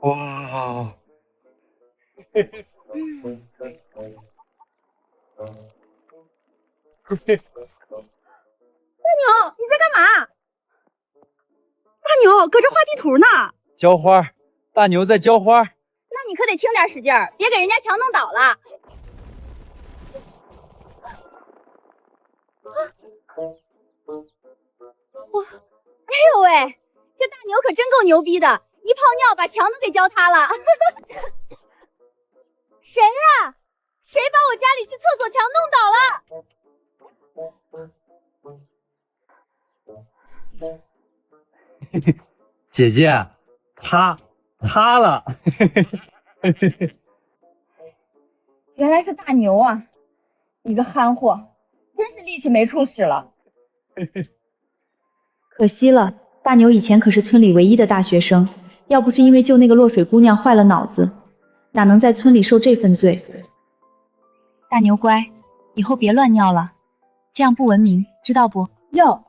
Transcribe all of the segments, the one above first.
哇！牛，你在干嘛？大牛搁这画地图呢。浇花，大牛在浇花。那你可得轻点使劲儿，别给人家墙弄倒了。哎呦喂，这大牛可真够牛逼的，一泡尿把墙都给浇塌了。谁呀？谁把我家里去厕所墙弄倒了？姐姐，塌了。原来是大牛啊！你个憨货，真是力气没处使了。可惜了，大牛以前可是村里唯一的大学生，要不是因为救那个落水姑娘坏了脑子，哪能在村里受这份罪？大牛乖，以后别乱尿了，这样不文明，知道不？哟，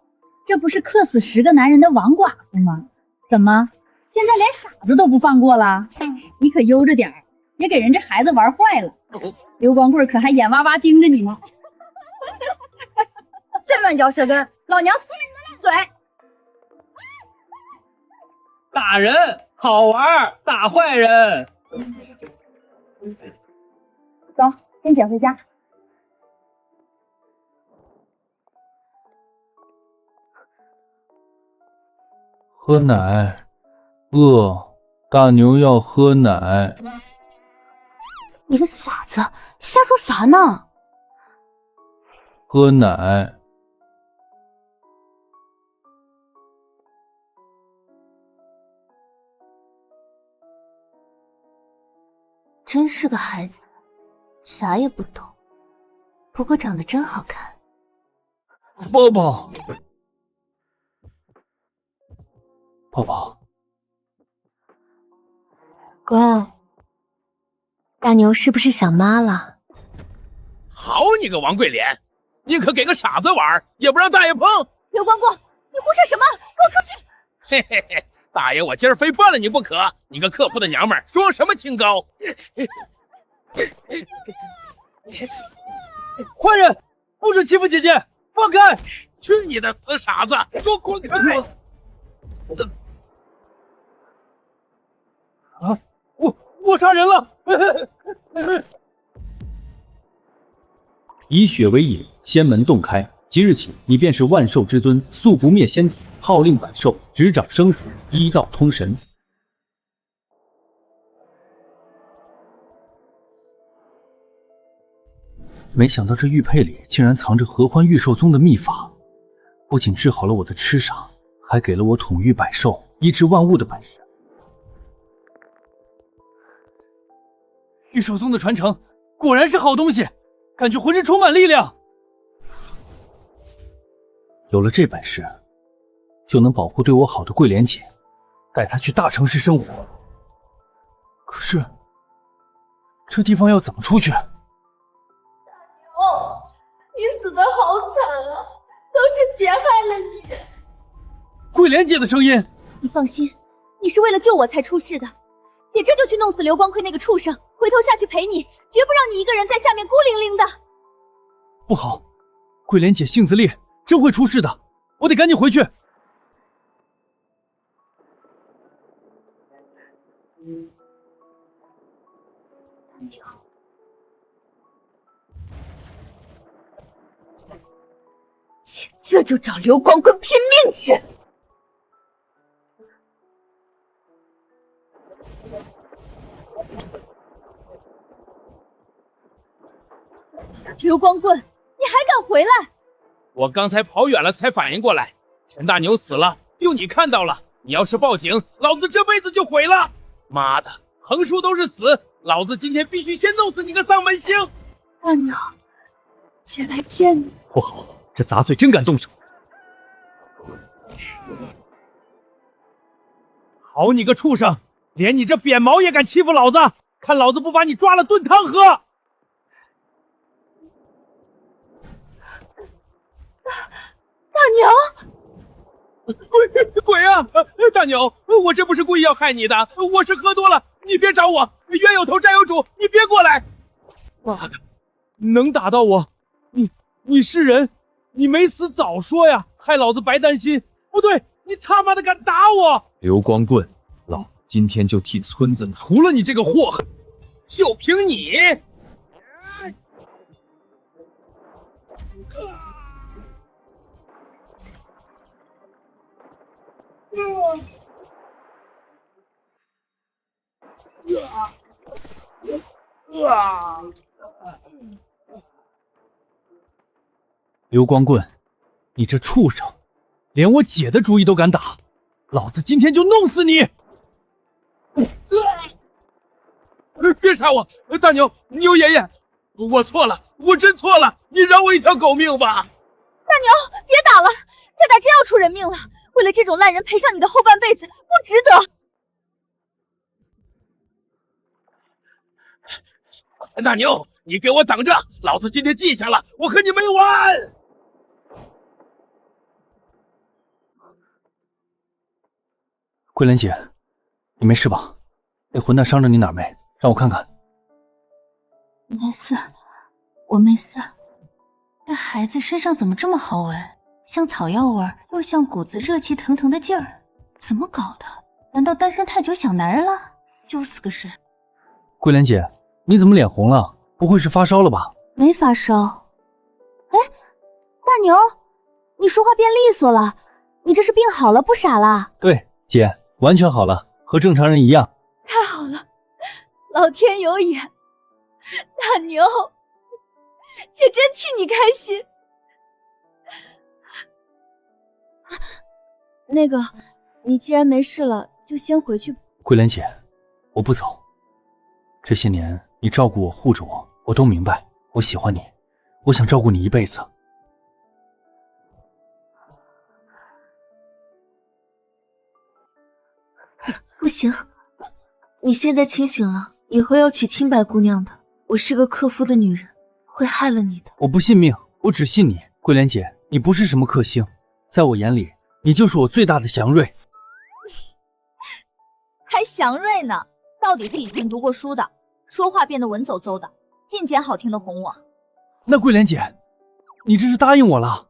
这不是克死10个男人的王寡妇吗？怎么，现在连傻子都不放过了？你可悠着点儿，别给人这孩子玩坏了。刘光棍可还眼哇哇盯着你呢。再乱嚼舌根，老娘撕了你的烂嘴！打人好玩，打坏人。走，跟姐回家。喝奶，饿，大牛要喝奶。你个傻子，瞎说啥呢？喝奶。真是个孩子，啥也不懂，不过长得真好看。抱抱，抱抱。乖，大牛是不是想妈了？好你个王桂莲，宁可给个傻子玩，也不让大爷碰。刘光光，你胡说什么？给我出去！嘿嘿嘿，大爷我今儿非办了你不可！你个刻薄的娘们儿，装什么清高？坏人，不准欺负姐姐，放开！去你的死傻子，给我滚开！啊，我杀人了！以血为引，仙门洞开。即日起，你便是万兽之尊，素不灭仙体，号令百兽，执掌生死，医道通神。没想到这玉佩里竟然藏着合欢玉兽宗的秘法，不仅治好了我的痴伤，还给了我统御百兽、医治万物的本事。玉兽宗的传承果然是好东西，感觉浑身充满力量。有了这本事，就能保护对我好的桂莲姐，带她去大城市生活。可是，这地方要怎么出去？你死得好惨啊，都是姐害了你。桂莲姐的声音。你放心，你是为了救我才出事的。姐这就去弄死刘光辉那个畜生，回头下去陪你，绝不让你一个人在下面孤零零的。不好，桂莲姐性子烈，真会出事的，我得赶紧回去。姐这就找刘光辉拼命去。刘光棍，你还敢回来？我刚才跑远了才反应过来，陈大牛死了，就你看到了。你要是报警，老子这辈子就毁了。妈的，横竖都是死，老子今天必须先弄死你个丧门星！大牛，姐来见你。不好，这杂碎真敢动手！好你个畜生，连你这扁毛也敢欺负老子！看老子不把你抓了炖汤喝！大娘，鬼啊！大牛，我这不是故意要害你的，我是喝多了，你别找我。冤有头债有主，你别过来！妈的，能打到我？你是人？你没死早说呀，害老子白担心。不对，你他妈的敢打我！刘光棍，老子今天就替村子除了你这个祸害！就凭你！刘光棍，你这畜生，连我姐的主意都敢打，老子今天就弄死你！别杀我，大牛爷爷，我错了，我真错了，你饶我一条狗命吧！大牛，别打了，再打真要出人命了。为了这种烂人赔上你的后半辈子，不值得。大牛，你给我等着，老子今天记下了，我和你没完！桂莲姐，你没事吧？那混蛋伤着你哪儿没？让我看看。没事，我没事。这孩子身上怎么这么好闻？像草药味儿，又像股子热气腾腾的劲儿，怎么搞的？难道单身太久想男人了？又死个人！桂莲姐，你怎么脸红了？不会是发烧了吧？没发烧。哎，大牛，你说话变利索了，你这是病好了不傻了？对，姐，完全好了，和正常人一样。太好了，老天有眼，大牛，姐真替你开心。那个，你既然没事了，就先回去。桂莲姐，我不走。这些年你照顾我、护着我，我都明白。我喜欢你，我想照顾你一辈子。不行，你现在清醒了，以后要娶清白姑娘的。我是个克夫的女人，会害了你的。我不信命，我只信你。桂莲姐，你不是什么克星，在我眼里，你就是我最大的祥瑞。还祥瑞呢？到底是以前读过书的，说话变得文绉绉的，尽捡好听的哄我。那桂莲姐，你这是答应我了？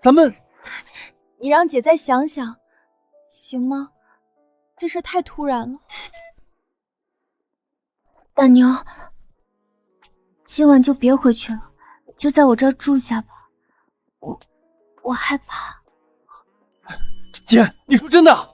咱们……你让姐再想想，行吗？这事太突然了。大牛，今晚就别回去了，就在我这儿住下吧。我害怕。姐，你说真的？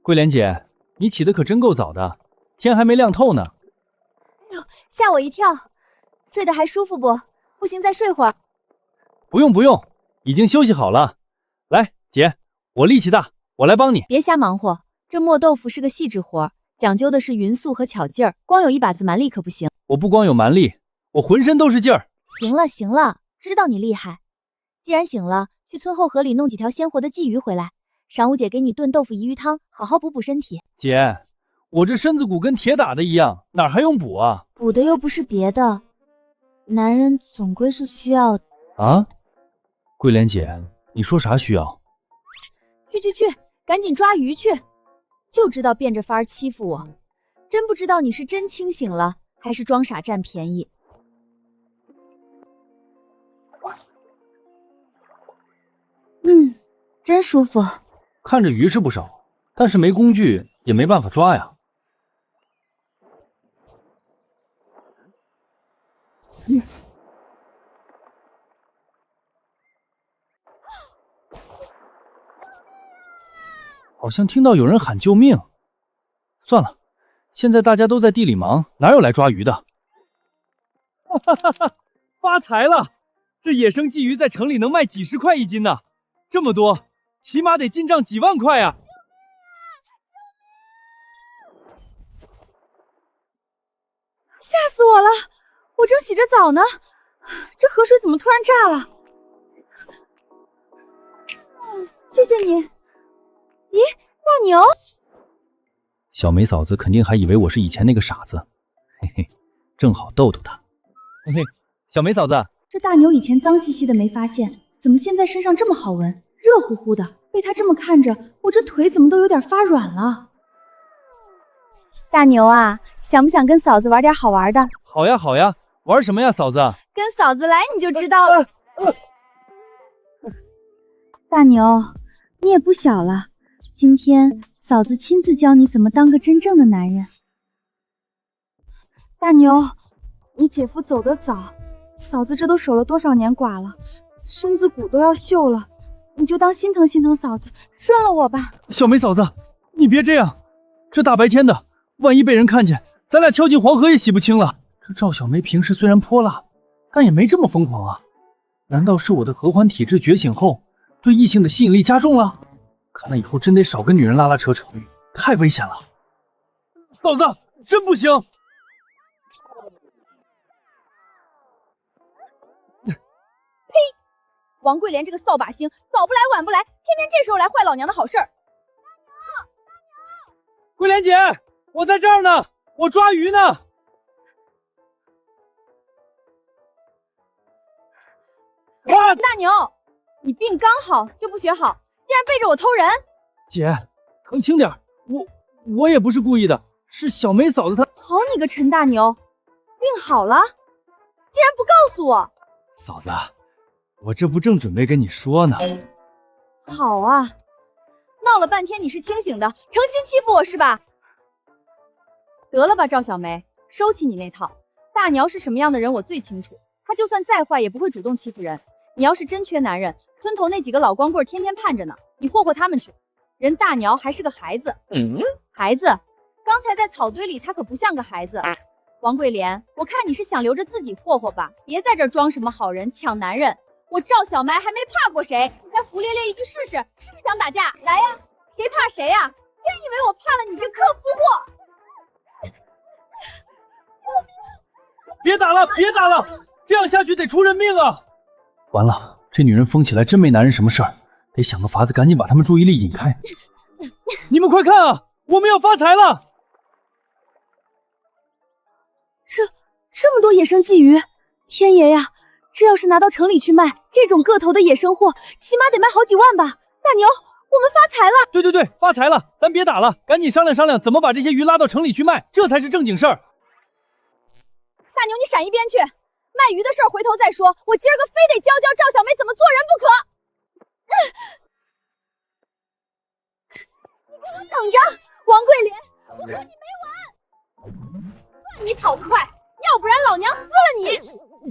桂莲姐，你起的可真够早的，天还没亮透呢。哎呦，吓我一跳！睡得还舒服不？不行，再睡会儿。不用不用，已经休息好了。来，姐，我力气大，我来帮你。别瞎忙活，这磨豆腐是个细致活，讲究的是匀速和巧劲儿，光有一把子蛮力可不行。我不光有蛮力，我浑身都是劲儿。行了行了，知道你厉害。既然醒了，去村后河里弄几条鲜活的鲫鱼回来。晌午姐给你炖豆腐鲫鱼汤，好好补补身体。姐，我这身子骨跟铁打的一样，哪还用补啊？补的又不是别的，男人总归是需要的。啊？桂莲姐，你说啥需要？去，赶紧抓鱼去！就知道变着法儿欺负我，真不知道你是真清醒了，还是装傻占便宜。真舒服。看着鱼是不少，但是没工具也没办法抓呀。好像听到有人喊救命。算了，现在大家都在地里忙，哪有来抓鱼的？哈哈哈！发财了！这野生鲫鱼在城里能卖几十块一斤呢，这么多，起码得进账几万块啊！吓死我了！我正洗着澡呢，这河水怎么突然炸了？谢谢你。咦，大牛？小梅嫂子肯定还以为我是以前那个傻子，嘿嘿，正好逗逗她。嘿嘿，小梅嫂子，这大牛以前脏兮兮的没发现，怎么现在身上这么好闻，热乎乎的？被他这么看着，我这腿怎么都有点发软了。大牛啊，想不想跟嫂子玩点好玩的？好呀好呀，玩什么呀，嫂子？跟嫂子来你就知道了。大牛，你也不小了，今天嫂子亲自教你怎么当个真正的男人。大牛，你姐夫走得早，嫂子这都守了多少年寡了，身子骨都要锈了，你就当心疼心疼嫂子，顺了我吧。小梅嫂子，你别这样，这大白天的，万一被人看见，咱俩跳进黄河也洗不清了。这赵小梅平时虽然泼辣，但也没这么疯狂啊。难道是我的合欢体质觉醒后，对异性的吸引力加重了？看来以后真得少跟女人拉拉扯扯，太危险了。嫂子，真不行！王桂莲这个扫把星，早不来晚不来，偏偏这时候来坏老娘的好事儿。桂莲姐，我在这儿呢，我抓鱼呢。大牛，你病刚好就不学好，竟然背着我偷人！姐，疼轻点，我也不是故意的，是小梅嫂子她……好你个陈大牛，病好了，竟然不告诉我！嫂子，我这不正准备跟你说呢。好啊，闹了半天你是清醒的，诚心欺负我是吧？得了吧，赵小梅，收起你那套。大娘是什么样的人我最清楚，她就算再坏也不会主动欺负人。你要是真缺男人，村头那几个老光棍天天盼着呢，你霍霍他们去。人大娘还是个孩子，孩子，刚才在草堆里她可不像个孩子。王桂莲，我看你是想留着自己霍霍吧，别在这儿装什么好人抢男人。我赵小梅还没怕过谁，来胡咧咧一句试试，是不是想打架？来呀，谁怕谁呀？真以为我怕了你这克夫货？别打了，别打了，这样下去得出人命啊！完了，这女人疯起来真没男人什么事儿，得想个法子赶紧把他们注意力引开。你们快看啊，我们要发财了！这么多野生鲫鱼，天爷呀！这要是拿到城里去卖，这种个头的野生货，起码得卖好几万吧！大牛，我们发财了！对，发财了，咱别打了，赶紧商量商量怎么把这些鱼拉到城里去卖，这才是正经事儿。大牛，你闪一边去！卖鱼的事儿回头再说，我今儿个非得教教赵小梅怎么做人不可！你给我等着，王桂莲，我和你没完！算你跑得快，要不然老娘撕了你！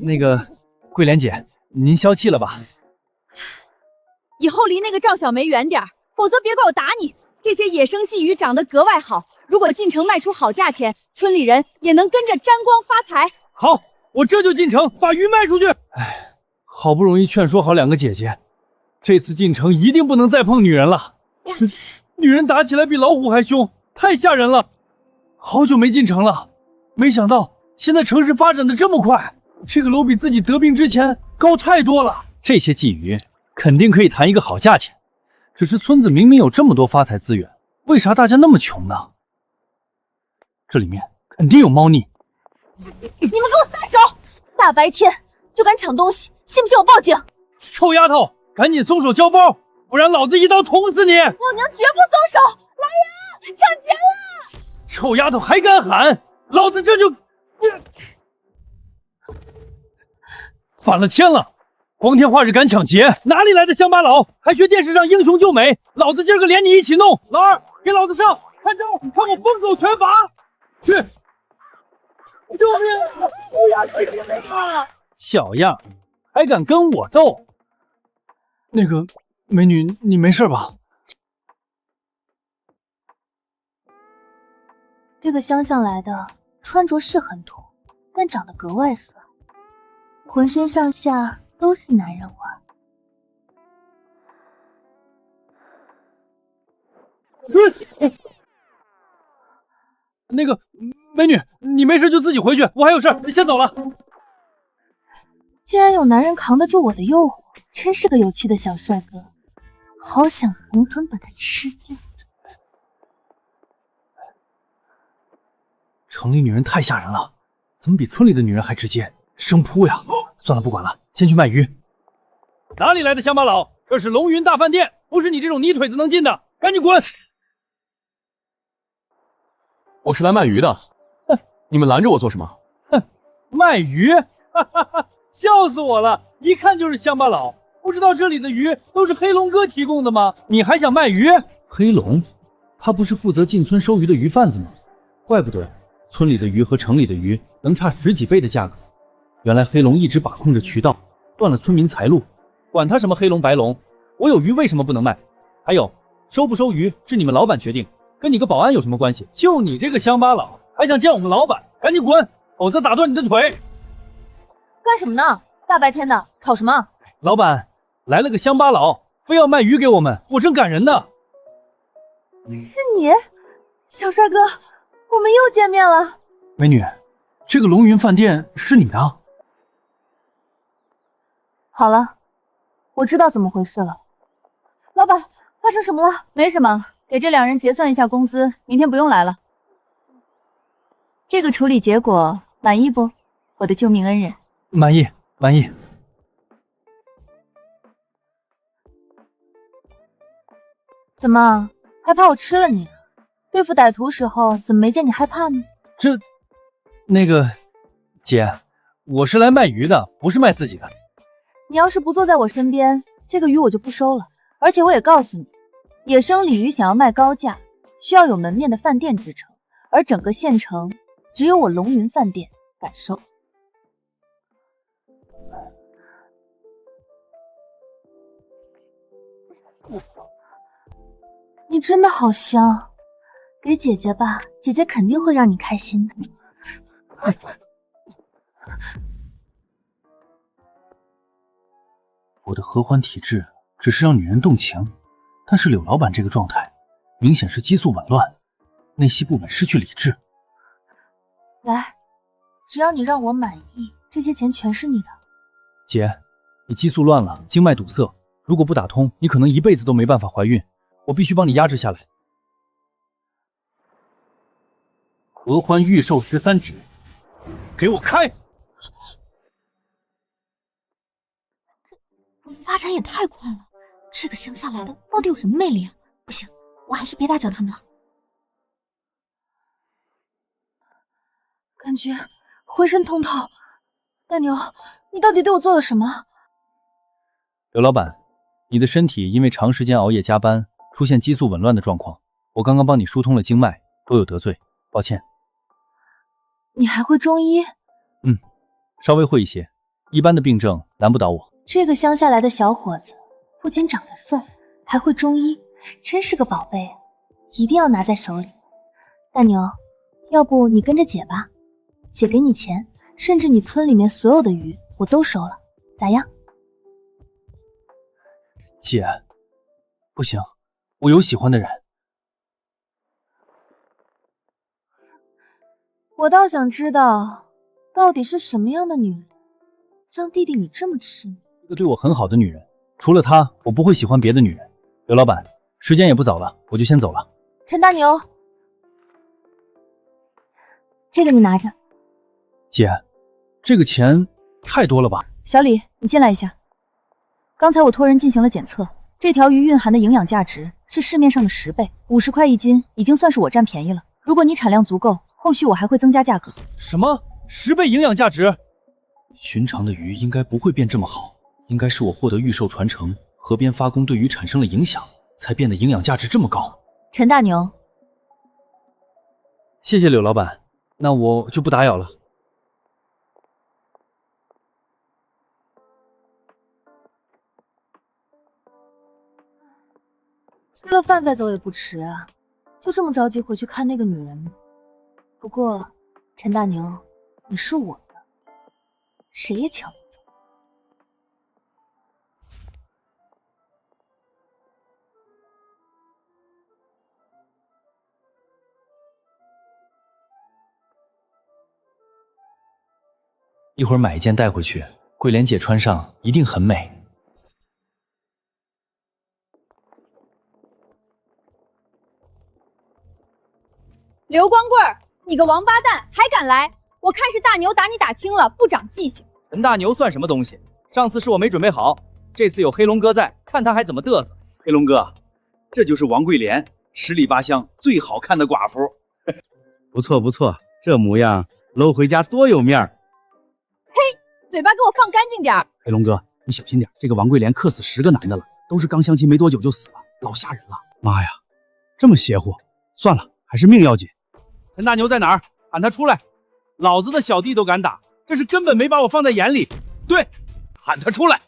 那个，桂莲姐，您消气了吧？以后离那个赵小梅远点，否则别怪我打你。这些野生鲫鱼长得格外好，如果进城卖出好价钱，村里人也能跟着沾光发财。好，我这就进城把鱼卖出去。哎，好不容易劝说好两个姐姐，这次进城一定不能再碰女人了。女人打起来比老虎还凶，太吓人了。好久没进城了，没想到现在城市发展的这么快，这个楼比自己得病之前高太多了。这些鲫鱼肯定可以谈一个好价钱，只是村子明明有这么多发财资源，为啥大家那么穷呢？这里面肯定有猫腻。你们给我撒手！大白天就敢抢东西，信不信我报警？臭丫头，赶紧松手交包，不然老子一刀捅死你！老娘绝不松手！来人，抢劫了！臭丫头还敢喊，老子这就……反了天了！光天化日敢抢劫，哪里来的乡巴佬？还学电视上英雄救美？老子今儿个连你一起弄！老二，给老子上！看招！看我疯狗拳法！去！救命！小样，还敢跟我斗？那个美女，你没事吧？这个乡下来的，穿着是很土，但长得格外帅，浑身上下都是男人味儿。那个美女，你没事就自己回去，我还有事，先走了。竟然有男人扛得住我的诱惑，真是个有趣的小帅哥。好想狠狠把它吃掉。城里女人太吓人了，怎么比村里的女人还直接？生扑呀！算了，不管了，先去卖鱼。哪里来的乡巴佬？这是龙云大饭店，不是你这种泥腿子能进的，赶紧滚！我是来卖鱼的，你们拦着我做什么？卖鱼？哈哈哈，笑死我了！一看就是乡巴佬，不知道这里的鱼都是黑龙哥提供的吗？你还想卖鱼？黑龙，他不是负责进村收鱼的鱼贩子吗？怪不得村里的鱼和城里的鱼能差10几倍的价格。原来黑龙一直把控着渠道，断了村民财路。管他什么黑龙白龙，我有鱼为什么不能卖？还有，收不收鱼是你们老板决定，跟你个保安有什么关系？就你这个乡巴佬，还想见我们老板？赶紧滚，否则打断你的腿！干什么呢？大白天的，吵什么？老板，来了个乡巴佬，非要卖鱼给我们，我正赶人呢。是你，小帅哥，我们又见面了。美女，这个龙云饭店是你的？好了，我知道怎么回事了。老板，发生什么了？没什么，给这2人结算一下工资，明天不用来了。这个处理结果满意不？我的救命恩人。满意，满意。怎么，害怕我吃了你？对付歹徒时候怎么没见你害怕呢？那个，姐，我是来卖鱼的，不是卖自己的。你要是不坐在我身边，这个鱼我就不收了。而且我也告诉你，野生鲤鱼想要卖高价，需要有门面的饭店支撑，而整个县城只有我龙云饭店敢收。你真的好香，给姐姐吧，姐姐肯定会让你开心的。我的合欢体质只是让女人动情，但是柳老板这个状态，明显是激素紊乱，内系部门失去理智。来，只要你让我满意，这些钱全是你的。姐，你激素乱了，经脉堵塞，如果不打通，你可能一辈子都没办法怀孕，我必须帮你压制下来。合欢玉寿13指，给我开！发展也太快了，这个乡下来的到底有什么魅力啊？不行，我还是别打搅他们了。感觉浑身通透。大牛，你到底对我做了什么？刘老板，你的身体因为长时间熬夜加班，出现激素紊乱的状况，我刚刚帮你疏通了经脉，多有得罪，抱歉。你还会中医？稍微会一些，一般的病症难不倒我。这个乡下来的小伙子，不仅长得帅，还会中医，真是个宝贝，一定要拿在手里。大牛，要不你跟着姐吧，姐给你钱，甚至你村里面所有的鱼我都收了，咋样？姐，不行，我有喜欢的人。我倒想知道，到底是什么样的女人，让弟弟你这么痴迷？一个对我很好的女人，除了她，我不会喜欢别的女人。刘老板，时间也不早了，我就先走了。陈大牛，这个你拿着。姐，这个钱太多了吧？小李，你进来一下。刚才我托人进行了检测，这条鱼蕴含的营养价值是市面上的10倍，50块1斤，已经算是我占便宜了。如果你产量足够，后续我还会增加价格。什么10倍营养价值？寻常的鱼应该不会变这么好，应该是我获得御兽传承，河边发功对鱼产生了影响，才变得营养价值这么高。陈大牛，谢谢柳老板，那我就不打扰了。吃了饭再走也不迟啊，就这么着急回去看那个女人吗？不过，陈大牛，你是我的，谁也抢不走。一会儿买一件带回去，桂莲姐穿上一定很美。刘光棍儿，你个王八蛋，还敢来！我看是大牛打你打轻了，不长记性。陈大牛算什么东西？上次是我没准备好，这次有黑龙哥在，看他还怎么嘚瑟。黑龙哥，这就是王桂莲，10里8乡最好看的寡妇。不错不错，这模样搂回家多有面儿。嘿，嘴巴给我放干净点儿！黑龙哥，你小心点，这个王桂莲克死10个男的了，都是刚相亲没多久就死了，老吓人了。妈呀，这么邪乎！算了，还是命要紧。陈大牛在哪儿？喊他出来！老子的小弟都敢打，这是根本没把我放在眼里。对，喊他出来，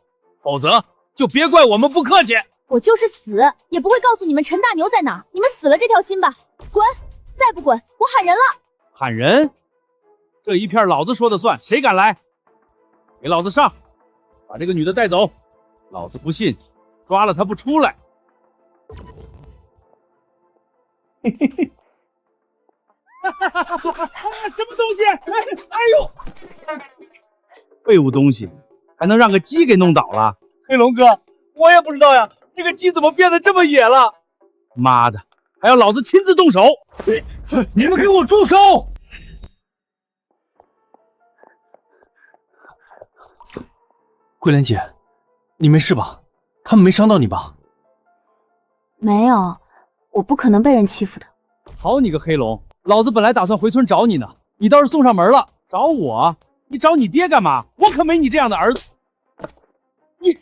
否则就别怪我们不客气。我就是死也不会告诉你们陈大牛在哪儿，你们死了这条心吧！滚！再不滚，我喊人了！喊人？这一片老子说的算，谁敢来？给老子上！把这个女的带走！老子不信，抓了她不出来！嘿嘿嘿！什么东西？哎呦！废物东西，还能让个鸡给弄倒了？黑龙哥，我也不知道呀，这个鸡怎么变得这么野了？妈的，还要老子亲自动手！你们给我住手！桂莲姐，你没事吧？他们没伤到你吧？没有，我不可能被人欺负的。好你个黑龙，老子本来打算回村找你呢，你倒是送上门了。找我？你找你爹干嘛？我可没你这样的儿子！你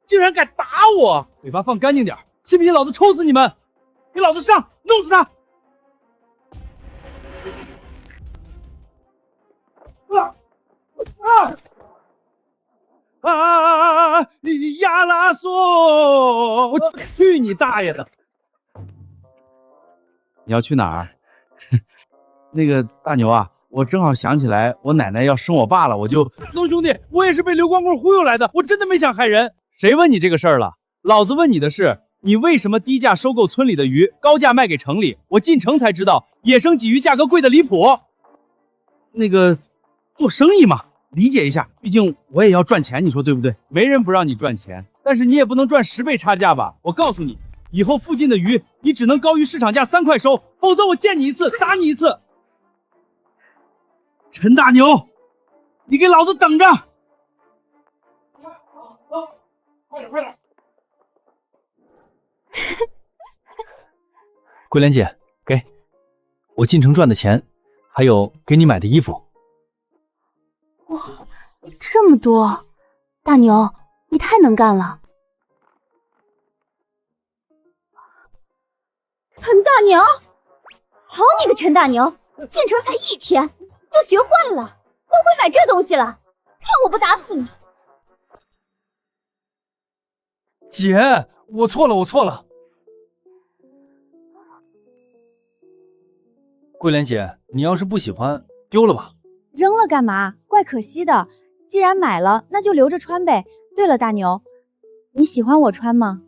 竟然敢打我！嘴巴放干净点，信不信老子抽死你们！给老子上，弄死他！亚拉索！我去你大爷的！你要去哪儿？那个大牛啊，我正好想起来我奶奶要生我爸了，我就……龙兄弟，我也是被刘光棍忽悠来的，我真的没想害人。谁问你这个事儿了？老子问你的是，你为什么低价收购村里的鱼，高价卖给城里？我进城才知道，野生鲫鱼价格贵的离谱。那个做生意嘛，理解一下，毕竟我也要赚钱，你说对不对？没人不让你赚钱，但是你也不能赚10倍差价吧？我告诉你，以后附近的鱼你只能高于市场价3块收，否则我见你一次打你一次。陈大牛，你给老子等着！快点！桂莲姐，给我进城赚的钱，还有给你买的衣服。哇，这么多！大牛，你太能干了。陈大牛，好你个陈大牛，进城才1天就学坏了，都会买这东西了，看我不打死你！姐，我错了，我错了。桂莲姐，你要是不喜欢，丢了吧。扔了干嘛？怪可惜的。既然买了，那就留着穿呗。对了，大牛，你喜欢我穿吗？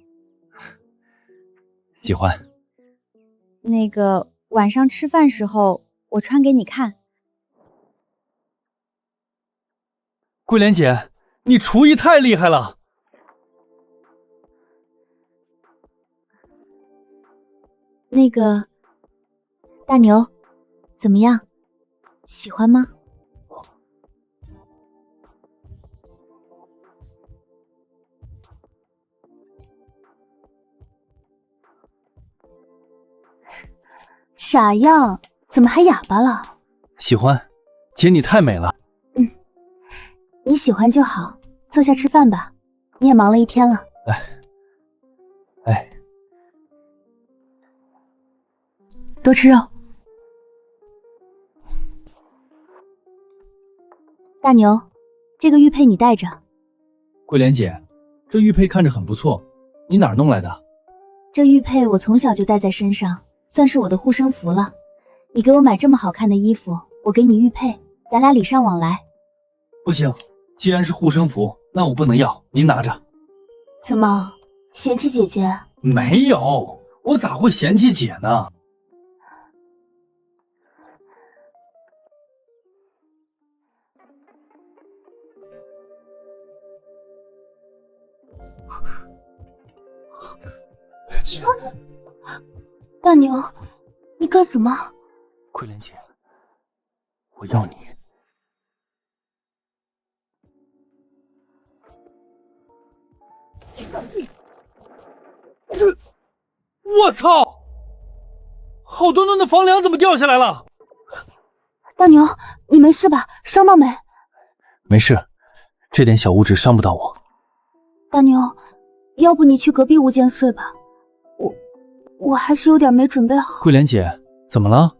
喜欢。那个晚上吃饭时候，我穿给你看。桂莲姐，你厨艺太厉害了。那个大牛，怎么样？喜欢吗？傻样，怎么还哑巴了？喜欢，姐你太美了。你喜欢就好，坐下吃饭吧，你也忙了一天了。多吃肉。大牛，这个玉佩你戴着。桂莲姐，这玉佩看着很不错，你哪儿弄来的？这玉佩我从小就戴在身上，算是我的护身符了。你给我买这么好看的衣服，我给你玉佩，咱俩礼尚往来。不行，既然是护身符，那我不能要，您拿着。怎么，嫌弃姐姐？没有，我咋会嫌弃姐呢？大牛，你干什么？桂莲姐，我要你。我操！好端端的房梁怎么掉下来了？大牛，你没事吧？伤到没？没事，这点小物质伤不到我。大牛，要不你去隔壁屋间睡吧，我还是有点没准备好。桂莲姐，怎么了？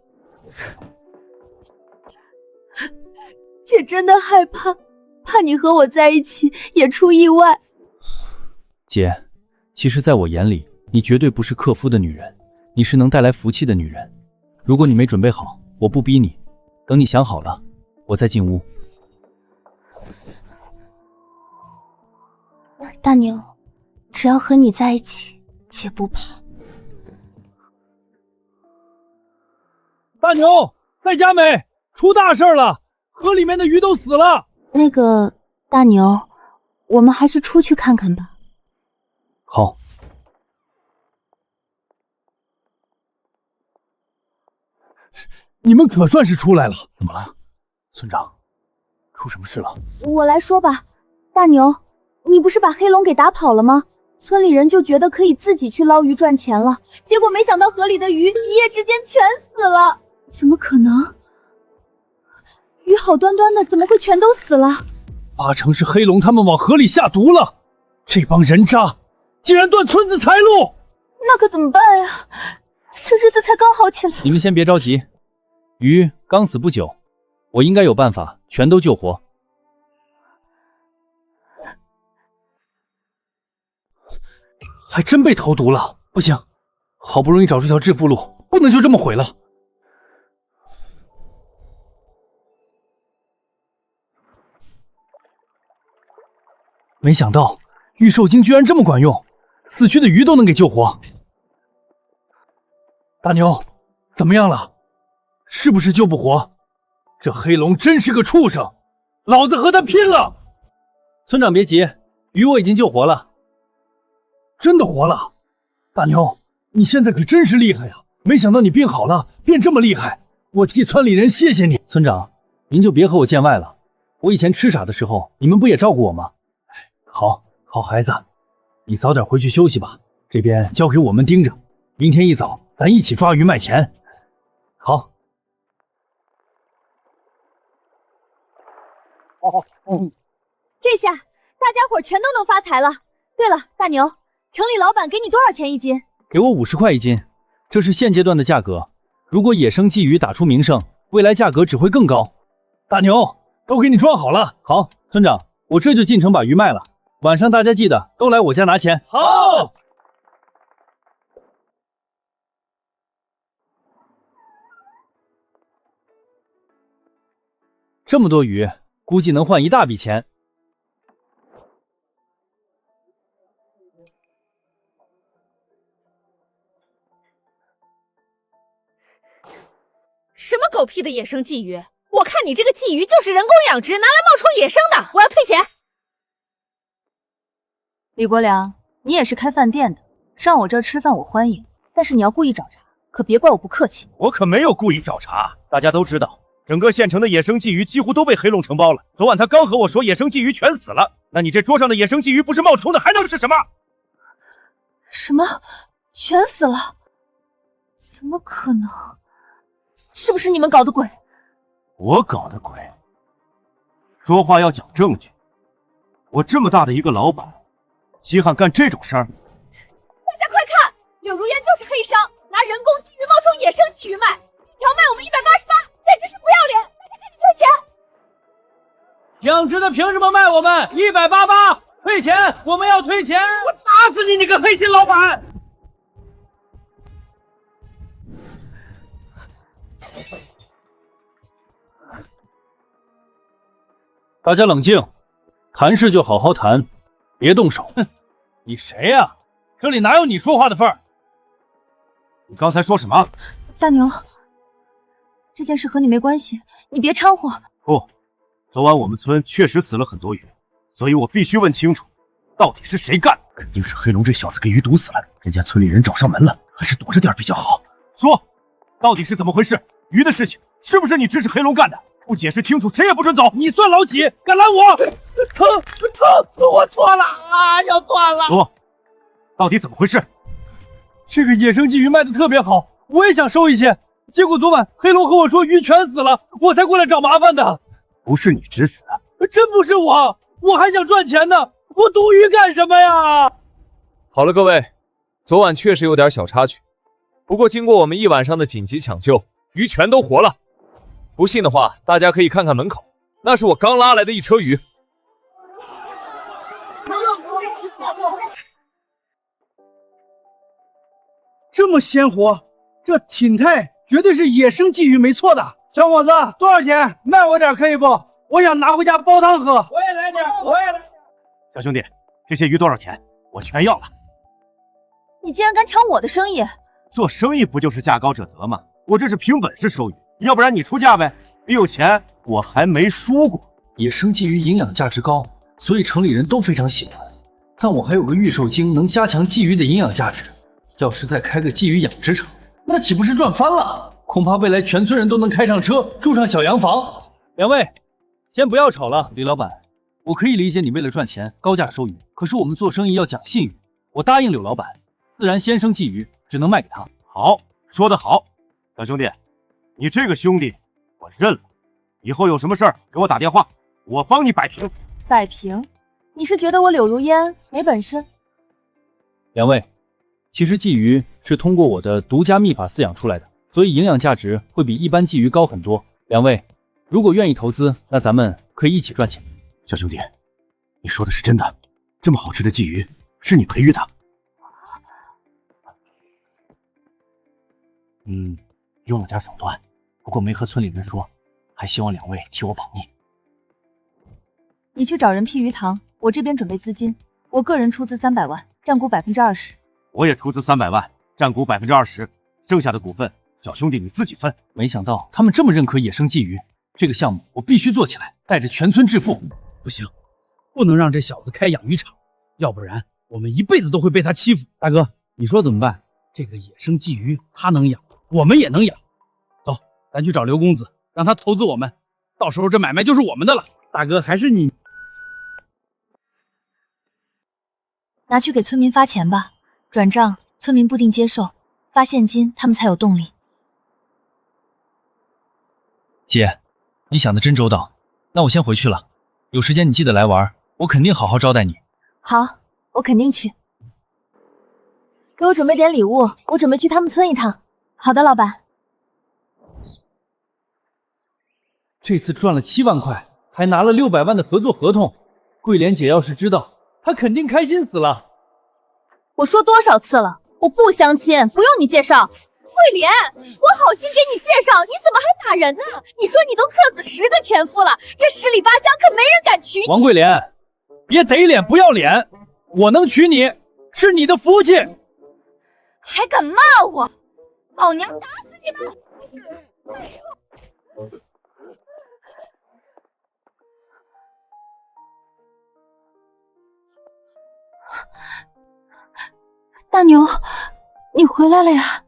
姐真的害怕，怕你和我在一起也出意外。姐，其实在我眼里，你绝对不是克夫的女人，你是能带来福气的女人。如果你没准备好，我不逼你，等你想好了，我再进屋。大牛，只要和你在一起，姐不怕。大牛，在家没？出大事了！河里面的鱼都死了。那个大牛，我们还是出去看看吧。好。你们可算是出来了。怎么了，村长？出什么事了？我来说吧，大牛，你不是把黑龙给打跑了吗？村里人就觉得可以自己去捞鱼赚钱了，结果没想到河里的鱼一夜之间全死了。怎么可能？鱼好端端的，怎么会全都死了？8成是黑龙他们往河里下毒了。这帮人渣竟然断村子财路，那可怎么办呀？这日子才刚好起来。你们先别着急，鱼刚死不久，我应该有办法全都救活。还真被投毒了，不行，好不容易找出条致富路，不能就这么毁了。没想到御兽精居然这么管用，死去的鱼都能给救活。大牛，怎么样了？是不是救不活？这黑龙真是个畜生，老子和他拼了！村长别急，鱼我已经救活了。真的活了？大牛，你现在可真是厉害呀！没想到你病好了，变这么厉害，我替村里人谢谢你。村长，您就别和我见外了，我以前痴傻的时候，你们不也照顾我吗？好孩子，你早点回去休息吧，这边交给我们盯着，明天一早咱一起抓鱼卖钱。好。这下大家伙全都能发财了。对了，大牛，城里老板给你多少钱一斤？给我50块一斤，这是现阶段的价格。如果野生鲫鱼打出名声，未来价格只会更高。大牛，都给你装好了。好，村长，我这就进城把鱼卖了。晚上大家记得都来我家拿钱。好。这么多鱼，估计能换一大笔钱。什么狗屁的野生鲫鱼！我看你这个鲫鱼就是人工养殖，拿来冒充野生的，我要退钱。李国良，你也是开饭店的，上我这儿吃饭我欢迎，但是你要故意找茬，可别怪我不客气。我可没有故意找茬，大家都知道，整个县城的野生鲫鱼几乎都被黑龙承包了。昨晚他刚和我说野生鲫鱼全死了，那你这桌上的野生鲫鱼不是冒充的还能是什么？什么？全死了？怎么可能？是不是你们搞的鬼？我搞的鬼？说话要讲证据。我这么大的一个老板，稀罕干这种事儿？大家快看，柳如烟就是黑商，拿人工鲫鱼冒充野生鲫鱼卖，一条卖我们188，简直是不要脸！大家赶紧退钱！养殖的凭什么卖我们188？退钱！我们要退钱！我打死你，你个黑心老板！大家冷静，谈事就好好谈，别动手。哼，你谁呀？这里哪有你说话的份儿？你刚才说什么？大牛，这件事和你没关系，你别掺和。不，昨晚我们村确实死了很多鱼，所以我必须问清楚，到底是谁干？肯定是黑龙这小子给鱼毒死了，人家村里人找上门了，还是躲着点比较好。说，到底是怎么回事？鱼的事情是不是你指使黑龙干的？不解释清楚，谁也不准走！你算老几？敢拦我？疼！我错了啊，要断了！说，到底怎么回事？这个野生鲫鱼卖的特别好，我也想收一些。结果昨晚黑龙和我说鱼全死了，我才过来找麻烦的。不是你指使的，真不是我，我还想赚钱呢，我赌鱼干什么呀？好了，各位，昨晚确实有点小插曲，不过经过我们一晚上的紧急抢救，鱼全都活了。不信的话，大家可以看看门口，那是我刚拉来的一车鱼。这么鲜活，这体态绝对是野生鲫鱼没错的。小伙子，多少钱？卖我点可以不？我想拿回家煲汤喝。我也来点，我也来。小兄弟，这些鱼多少钱？我全要了。你竟然敢抢我的生意！做生意不就是价高者得吗？我这是凭本事收鱼，要不然你出价呗。你有钱，我还没输过。野生鲫鱼营养价值高，所以城里人都非常喜欢。但我还有个玉兽精，能加强鲫鱼的营养价值。要是再开个鲫鱼养殖场，那岂不是赚翻了？恐怕未来全村人都能开上车，住上小洋房。两位，先不要吵了。李老板，我可以理解你为了赚钱高价收鱼，可是我们做生意要讲信誉。我答应柳老板，自然先生鲫鱼只能卖给他。好，说得好，小兄弟，你这个兄弟我认了。以后有什么事儿给我打电话，我帮你摆平。摆平？你是觉得我柳如烟没本事？两位，其实鲫鱼是通过我的独家秘法饲养出来的，所以营养价值会比一般鲫鱼高很多。两位，如果愿意投资，那咱们可以一起赚钱。小兄弟，你说的是真的？这么好吃的鲫鱼是你培育的？用了点手段，不过没和村里人说，还希望两位替我保密。你去找人批鱼塘，我这边准备资金，我个人出资300万，占股20%。我也出资300万，占股20%，剩下的股份小兄弟你自己分。没想到他们这么认可野生鲫鱼，这个项目我必须做起来，带着全村致富。不行，不能让这小子开养鱼场，要不然我们一辈子都会被他欺负。大哥，你说怎么办？这个野生鲫鱼他能养，我们也能养。走，咱去找刘公子，让他投资我们，到时候这买卖就是我们的了。大哥，还是你拿去给村民发钱吧，转账村民不定接受，发现金他们才有动力。姐，你想的真周到，那我先回去了，有时间你记得来玩，我肯定好好招待你。好，我肯定去。给我准备点礼物，我准备去他们村一趟。好的，老板。这次赚了7万块，还拿了600万的合作合同。桂莲姐要是知道，她肯定开心死了。我说多少次了，我不相亲，不用你介绍。桂莲，我好心给你介绍，你怎么还打人呢？你说你都克死10个前夫了，这十里八乡可没人敢娶你。王桂莲，别得脸不要脸，我能娶你是你的福气。还敢骂我，老娘打死你们！大牛，你回来了呀？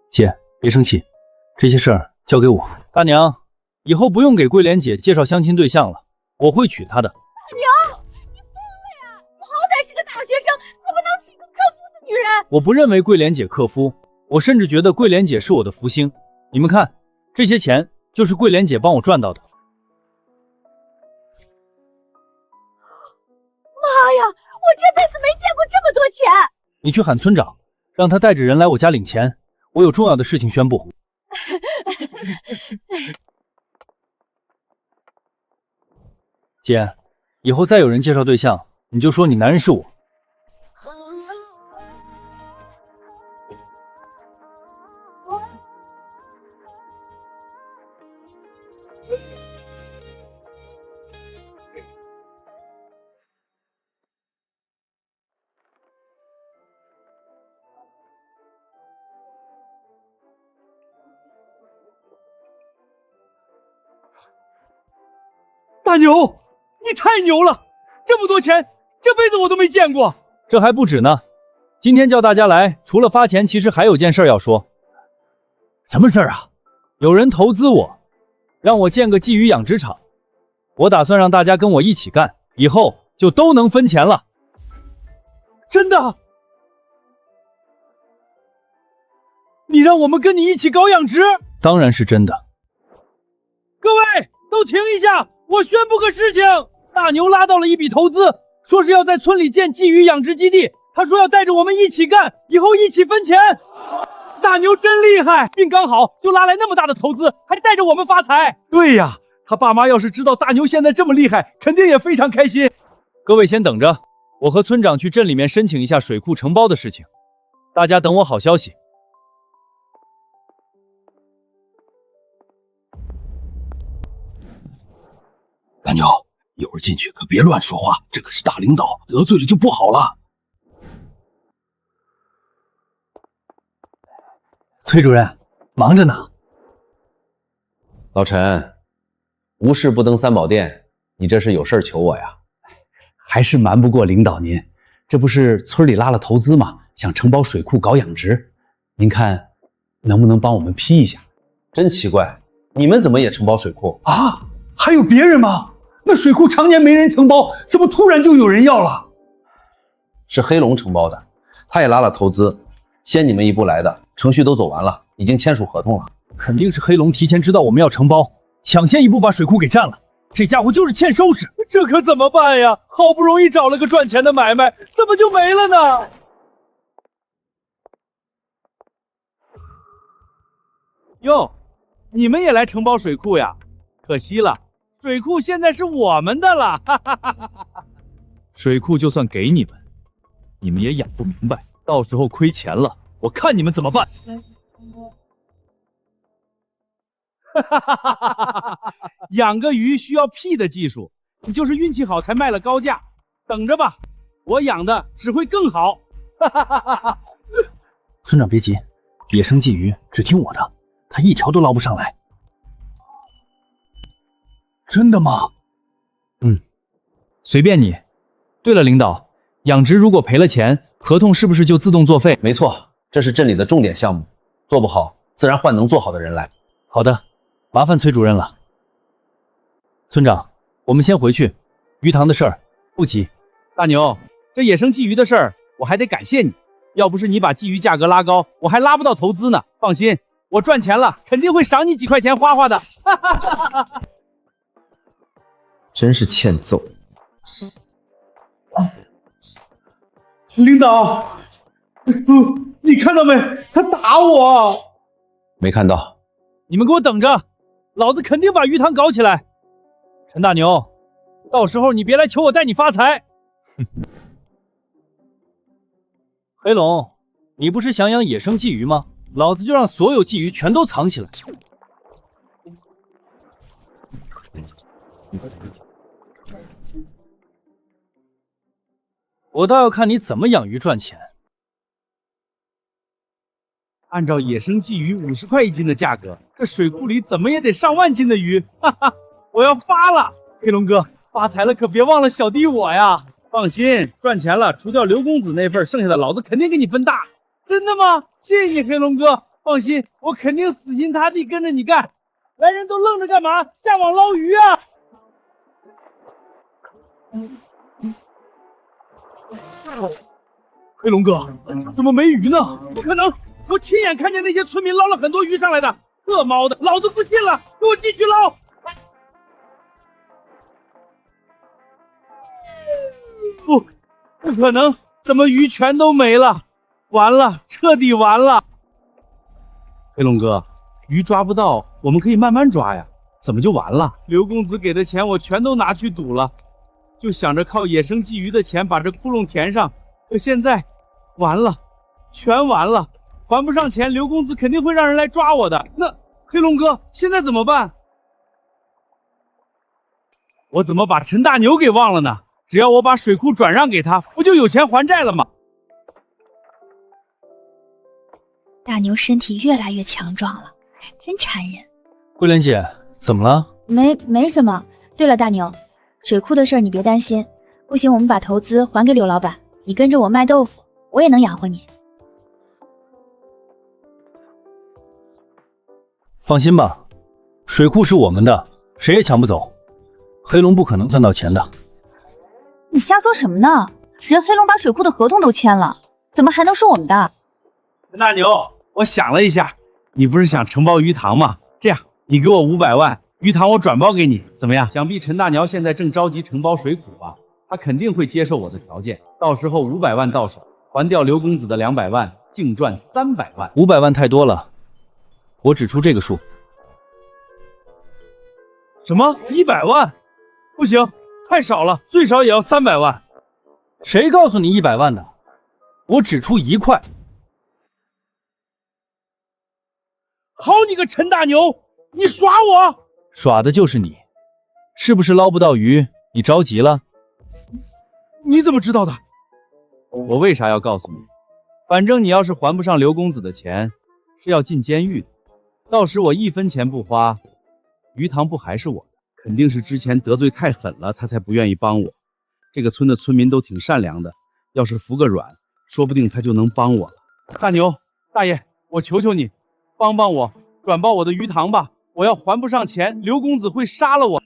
姐，别生气，这些事儿交给我。大娘，以后不用给桂莲姐介绍相亲对象了，我会娶她的。大娘，你疯了呀！你好歹是个大学生，怎么能娶个克夫的女人？我不认为桂莲姐克夫，我甚至觉得桂莲姐是我的福星。你们看，这些钱就是桂莲姐帮我赚到的。妈呀，我这辈子没见过这么多钱！你去喊村长，让他带着人来我家领钱，我有重要的事情宣布。姐，以后再有人介绍对象，你就说你男人是我。大牛，你太牛了！这么多钱，这辈子我都没见过。这还不止呢，今天叫大家来，除了发钱，其实还有件事要说。什么事儿啊？有人投资我，让我建个鲫鱼养殖场，我打算让大家跟我一起干，以后就都能分钱了。真的？你让我们跟你一起搞养殖？当然是真的。各位都停一下，我宣布个事情，大牛拉到了一笔投资，说是要在村里建鲫鱼养殖基地，他说要带着我们一起干，以后一起分钱。大牛真厉害，并刚好就拉来那么大的投资，还带着我们发财。对呀，他爸妈要是知道大牛现在这么厉害，肯定也非常开心。各位先等着，我和村长去镇里面申请一下水库承包的事情，大家等我好消息。大牛，一会儿进去可别乱说话，这可是大领导，得罪了就不好了。崔主任，忙着呢。老陈，无事不登三宝殿，你这是有事求我呀？还是瞒不过领导您，这不是村里拉了投资吗？想承包水库搞养殖，您看能不能帮我们批一下？真奇怪，你们怎么也承包水库啊？还有别人吗？那水库常年没人承包，怎么突然就有人要了？是黑龙承包的，他也拉了投资，先你们一步来的，程序都走完了，已经签署合同了。肯定是黑龙提前知道我们要承包，抢先一步把水库给占了。这家伙就是欠收拾，这可怎么办呀？好不容易找了个赚钱的买卖，怎么就没了呢？哟，你们也来承包水库呀？可惜了，水库现在是我们的了。水库就算给你们，你们也养不明白，到时候亏钱了，我看你们怎么办。养个鱼需要屁的技术，你就是运气好才卖了高价。等着吧，我养的只会更好。村长别急，野生鲫鱼只听我的，他一条都捞不上来。真的吗？随便你。对了，领导，养殖如果赔了钱，合同是不是就自动作废？没错，这是镇里的重点项目，做不好自然换能做好的人来。好的，麻烦崔主任了。村长，我们先回去，鱼塘的事儿不急。大牛，这野生鲫鱼的事儿我还得感谢你，要不是你把鲫鱼价格拉高，我还拉不到投资呢。放心，我赚钱了肯定会赏你几块钱花花的。真是欠揍。领导，你看到没？他打我。没看到。你们给我等着，老子肯定把鱼塘搞起来。陈大牛，到时候你别来求我带你发财。黑龙，你不是想养野生鲫鱼吗？老子就让所有鲫鱼全都藏起来。我倒要看你怎么养鱼赚钱。按照野生鲫鱼50块一斤的价格，这水库里怎么也得上万斤的鱼，哈哈！我要发了，黑龙哥，发财了可别忘了小弟我呀！放心，赚钱了，除掉刘公子那份，剩下的老子肯定给你分大。真的吗？谢谢你，黑龙哥，放心，我肯定死心塌地跟着你干。来人都愣着干嘛？下网捞鱼啊！黑龙哥，怎么没鱼呢？不可能！我亲眼看见那些村民捞了很多鱼上来的，这猫的，老子不信了，给我继续捞！不可能，怎么鱼全都没了？完了，彻底完了！黑龙哥，鱼抓不到，我们可以慢慢抓呀，怎么就完了？刘公子给的钱我全都拿去赌了，就想着靠野生鲫鱼的钱把这窟窿填上，可现在完了，全完了。还不上钱，刘公子肯定会让人来抓我的。那黑龙哥现在怎么办？我怎么把陈大牛给忘了呢？只要我把水库转让给他，不就有钱还债了吗？大牛身体越来越强壮了，真馋人。桂莲姐，怎么了？没什么。对了，大牛，水库的事儿你别担心，不行我们把投资还给刘老板，你跟着我卖豆腐，我也能养活你。放心吧，水库是我们的，谁也抢不走。黑龙不可能赚到钱的。你瞎说什么呢？人黑龙把水库的合同都签了，怎么还能是我们的？陈大牛，我想了一下，你不是想承包鱼塘吗？这样，你给我500万，鱼塘我转包给你，怎么样？想必陈大鸟现在正着急承包水库吧？他肯定会接受我的条件，到时候500万到手，还掉刘公子的200万，净赚300万。500万太多了，我只出这个数。什么100万？不行，太少了，最少也要300万。谁告诉你100万的？我只出1块。好你个陈大牛，你耍我！耍的就是你，是不是捞不到鱼，你着急了？你怎么知道的？我为啥要告诉你？反正你要是还不上刘公子的钱，是要进监狱的。到时我1分钱不花，鱼塘不还是我的？肯定是之前得罪太狠了，他才不愿意帮我。这个村的村民都挺善良的，要是服个软，说不定他就能帮我了。大牛，大爷，我求求你，帮帮我，转包我的鱼塘吧！我要还不上钱，刘公子会杀了我。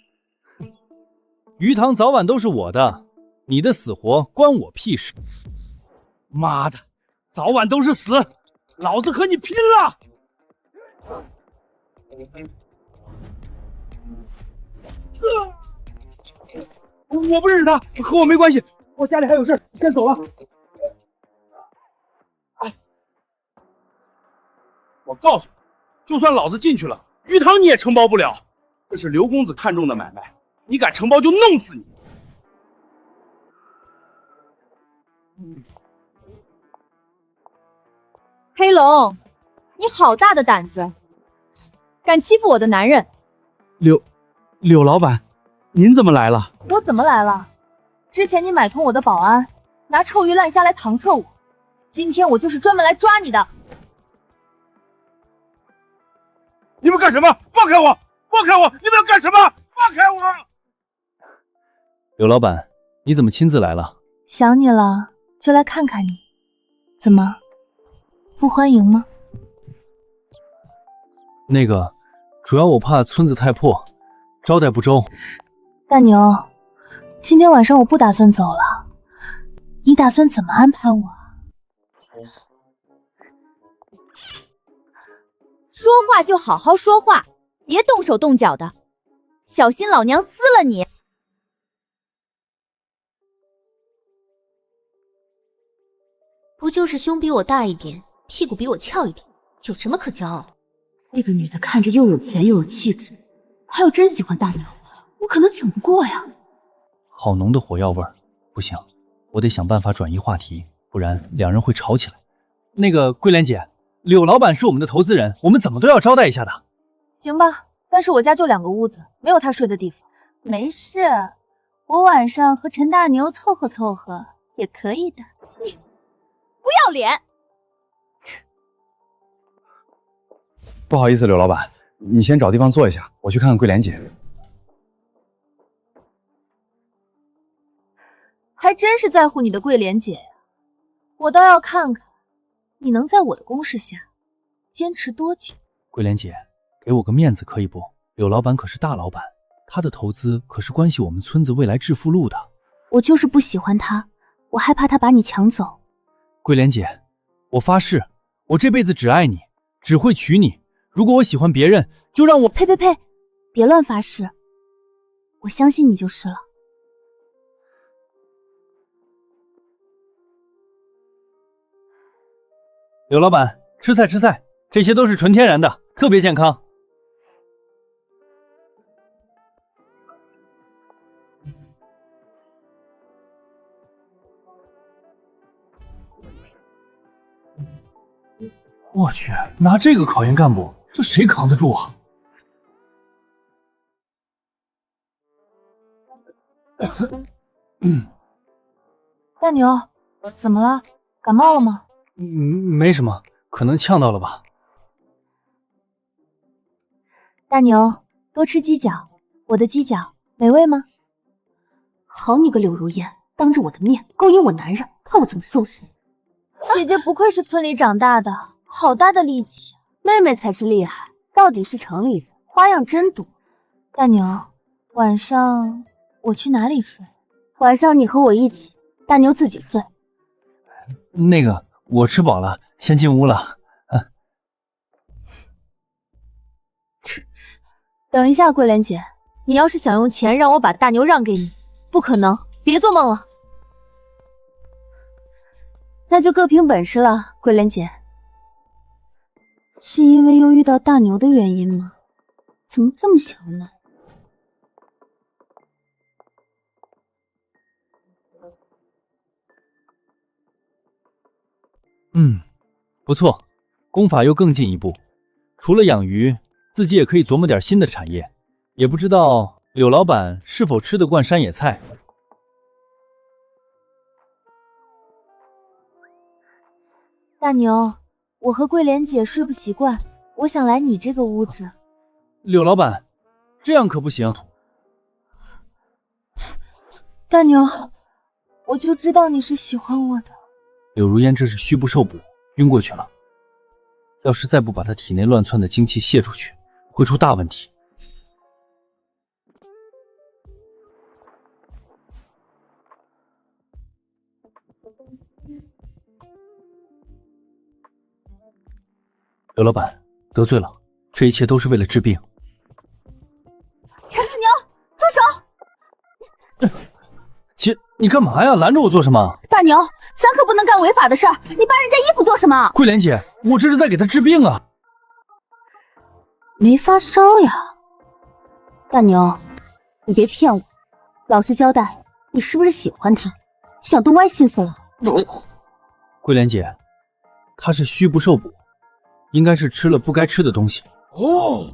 鱼塘早晚都是我的，你的死活关我屁事！妈的，早晚都是死，老子和你拼了！我不认识他，和我没关系，我家里还有事，先走了。我告诉你，就算老子进去了，鱼塘你也承包不了，这是刘公子看中的买卖，你敢承包就弄死你！黑龙，你好大的胆子，敢欺负我的男人！柳老板，您怎么来了？我怎么来了？之前你买通我的保安，拿臭鱼烂虾来搪塞我，今天我就是专门来抓你的。你们干什么？放开我！放开我！你们要干什么？放开我！柳老板，你怎么亲自来了？想你了，就来看看你。怎么，不欢迎吗？那个，主要我怕村子太破，招待不周。大牛，今天晚上我不打算走了，你打算怎么安排我？说话就好好说话，别动手动脚的，小心老娘撕了你！不就是胸比我大一点，屁股比我翘一点，有什么可骄傲的？那个女的看着又有钱又有气质，她要真喜欢大牛，我可能挺不过呀。好浓的火药味儿，不行，我得想办法转移话题，不然两人会吵起来。那个桂莲姐，柳老板是我们的投资人，我们怎么都要招待一下的。行吧，但是我家就2个屋子，没有他睡的地方。没事，我晚上和陈大牛凑合凑合也可以的。你不要脸！不好意思，柳老板，你先找地方坐一下，我去看看桂莲姐。还真是在乎你的桂莲姐呀，我倒要看看你能在我的攻势下坚持多久。桂莲姐，给我个面子可以不？柳老板可是大老板，他的投资可是关系我们村子未来致富路的。我就是不喜欢他，我害怕他把你抢走。桂莲姐，我发誓，我这辈子只爱你，只会娶你。如果我喜欢别人，就让我……呸！别乱发誓，我相信你就是了。柳老板，吃菜，这些都是纯天然的，特别健康。我去，拿这个考验干部，这谁扛得住啊？大牛，怎么了？感冒了吗？没什么，可能呛到了吧。大牛，多吃鸡脚，我的鸡脚美味吗？好你个柳如烟，当着我的面勾引我男人，看我怎么收拾你！姐姐不愧是村里长大的，好大的力气，妹妹才是厉害。到底是城里人，花样真多。大牛，晚上我去哪里睡？晚上你和我一起，大牛自己睡。那个，我吃饱了，先进屋了。等一下，桂莲姐，你要是想用钱让我把大牛让给你，不可能，别做梦了。那就各凭本事了，桂莲姐。是因为又遇到大牛的原因吗？怎么这么小呢？不错，功法又更进一步，除了养鱼，自己也可以琢磨点新的产业。也不知道柳老板是否吃得惯山野菜。大牛，我和桂莲姐睡不习惯，我想来你这个屋子。柳老板，这样可不行。大牛，我就知道你是喜欢我的。柳如烟这是虚不受补，晕过去了。要是再不把她体内乱窜的精气泄出去，会出大问题。刘老板，得罪了，这一切都是为了治病。陈大牛，住手！姐，你干嘛呀？拦着我做什么？大牛，咱可不能干违法的事儿，你扒人家衣服做什么？桂莲姐，我这是在给她治病啊。没发烧呀？大牛，你别骗我，老实交代，你是不是喜欢他？想动歪心思了？桂莲姐，她是虚不受补。应该是吃了不该吃的东西。哦，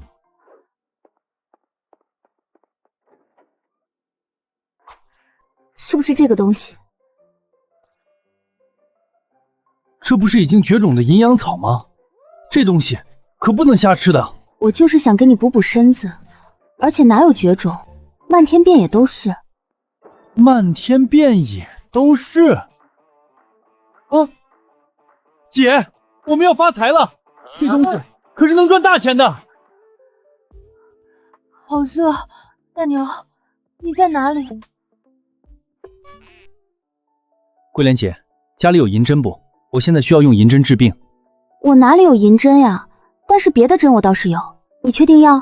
是不是这个东西？这不是已经绝种的银阳草吗？这东西可不能瞎吃的。我就是想给你补补身子，而且哪有绝种，漫天遍野都是。漫天遍野都是？啊，姐，我们要发财了！这东西可是能赚大钱的。好热，大牛，你在哪里？桂莲姐，家里有银针不？我现在需要用银针治病。我哪里有银针呀？但是别的针我倒是有，你确定要？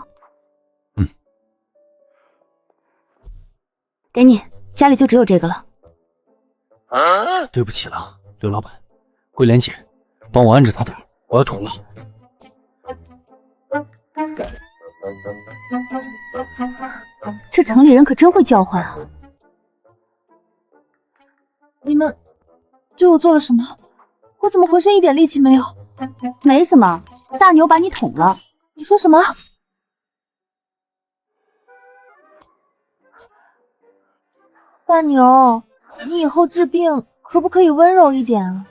给你，家里就只有这个了。对不起了，刘老板。桂莲姐，帮我按着他点，我要捅了。这城里人可真会叫唤啊！你们对我做了什么？我怎么浑身一点力气没有？没什么，大牛把你捅了。你说什么？大牛，你以后治病可不可以温柔一点啊？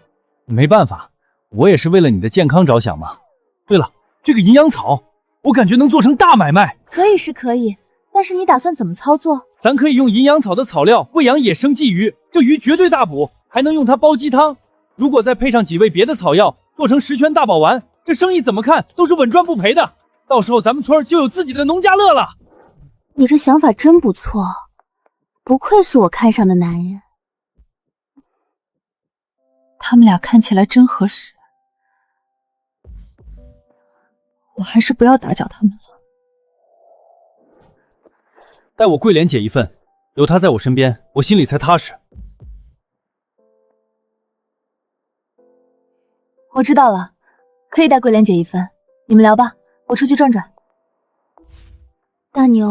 没办法，我也是为了你的健康着想嘛。对了，这个银阳草，我感觉能做成大买卖。可以是可以，但是你打算怎么操作？咱可以用银阳草的草料喂养野生鲫鱼，这鱼绝对大补，还能用它煲鸡汤。如果再配上几味别的草药，做成10圈大宝丸，这生意怎么看都是稳赚不赔的。到时候咱们村就有自己的农家乐了。你这想法真不错，不愧是我看上的男人。他们俩看起来真合适，我还是不要打搅他们了。带我桂莲姐一份，有她在我身边，我心里才踏实。我知道了，可以带桂莲姐一份。你们聊吧，我出去转转。大牛，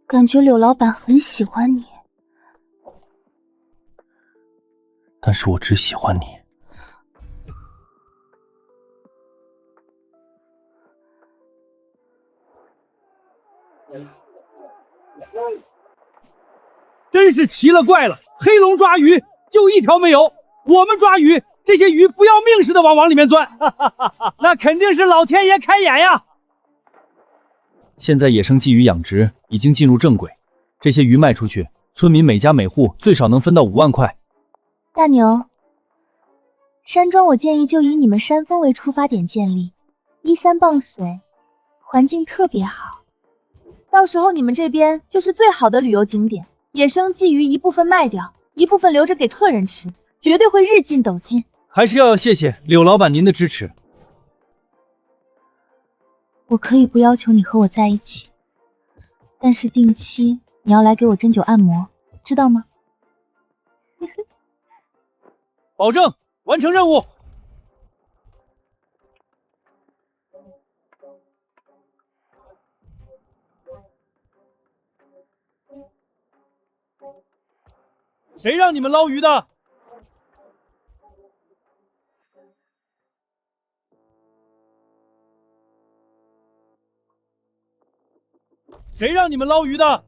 感觉柳老板很喜欢你。但是我只喜欢你。真是奇了怪了，黑龙抓鱼就一条没有，我们抓鱼，这些鱼不要命似的往里面钻，那肯定是老天爷开眼呀！现在野生鲫鱼养殖已经进入正轨，这些鱼卖出去，村民每家每户最少能分到5万块。大牛，山庄我建议就以你们山峰为出发点建立，依山傍水，环境特别好，到时候你们这边就是最好的旅游景点。野生鲫鱼一部分卖掉，一部分留着给客人吃，绝对会日进斗金。还是要谢谢柳老板您的支持。我可以不要求你和我在一起，但是定期你要来给我针灸按摩，知道吗？保证完成任务。谁让你们捞鱼的？谁让你们捞鱼的？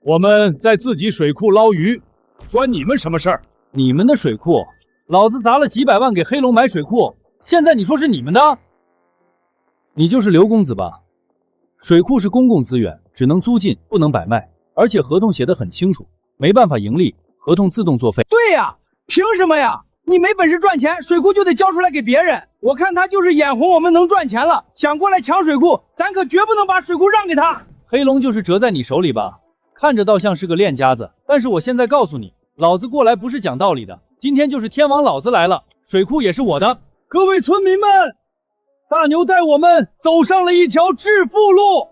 我们在自己水库捞鱼，关你们什么事儿？你们的水库，老子砸了几百万给黑龙买水库，现在你说是你们的？你就是刘公子吧？水库是公共资源，只能租进，不能摆卖，而且合同写得很清楚，没办法盈利，合同自动作废。对呀，凭什么呀？你没本事赚钱，水库就得交出来给别人。我看他就是眼红我们能赚钱了，想过来抢水库，咱可绝不能把水库让给他。黑龙就是折在你手里吧？看着倒像是个练家子，但是我现在告诉你，老子过来不是讲道理的。今天就是天王老子来了，水库也是我的。各位村民们，大牛带我们走上了一条致富路，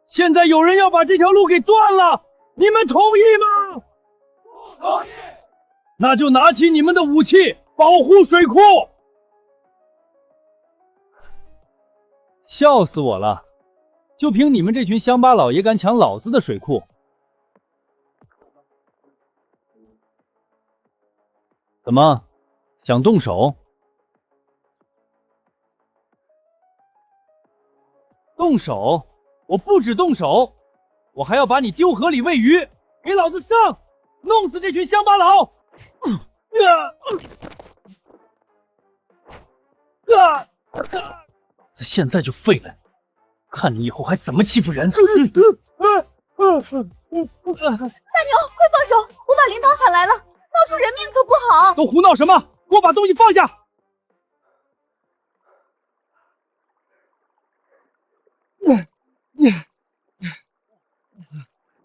现在有人要把这条路给断了，你们同意吗？不同意。那就拿起你们的武器，保护水库。笑死我了，就凭你们这群乡巴佬也敢抢老子的水库？怎么，想动手？动手？我不止动手，我还要把你丢河里喂鱼，给老子上！弄死这群乡巴佬！现在就废了，看你以后还怎么欺负人！大牛，快放手！我把领导喊来了，闹出人命可不好。都胡闹什么？给我把东西放下！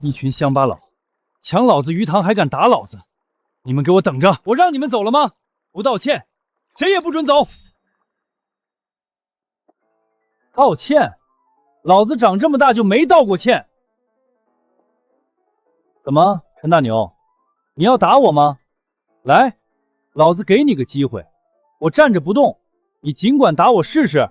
一群乡巴佬，抢老子鱼塘还敢打老子！你们给我等着！我让你们走了吗？不道歉，谁也不准走！道歉？老子长这么大就没道过歉。怎么，陈大牛，你要打我吗？来，老子给你个机会，我站着不动，你尽管打我试试。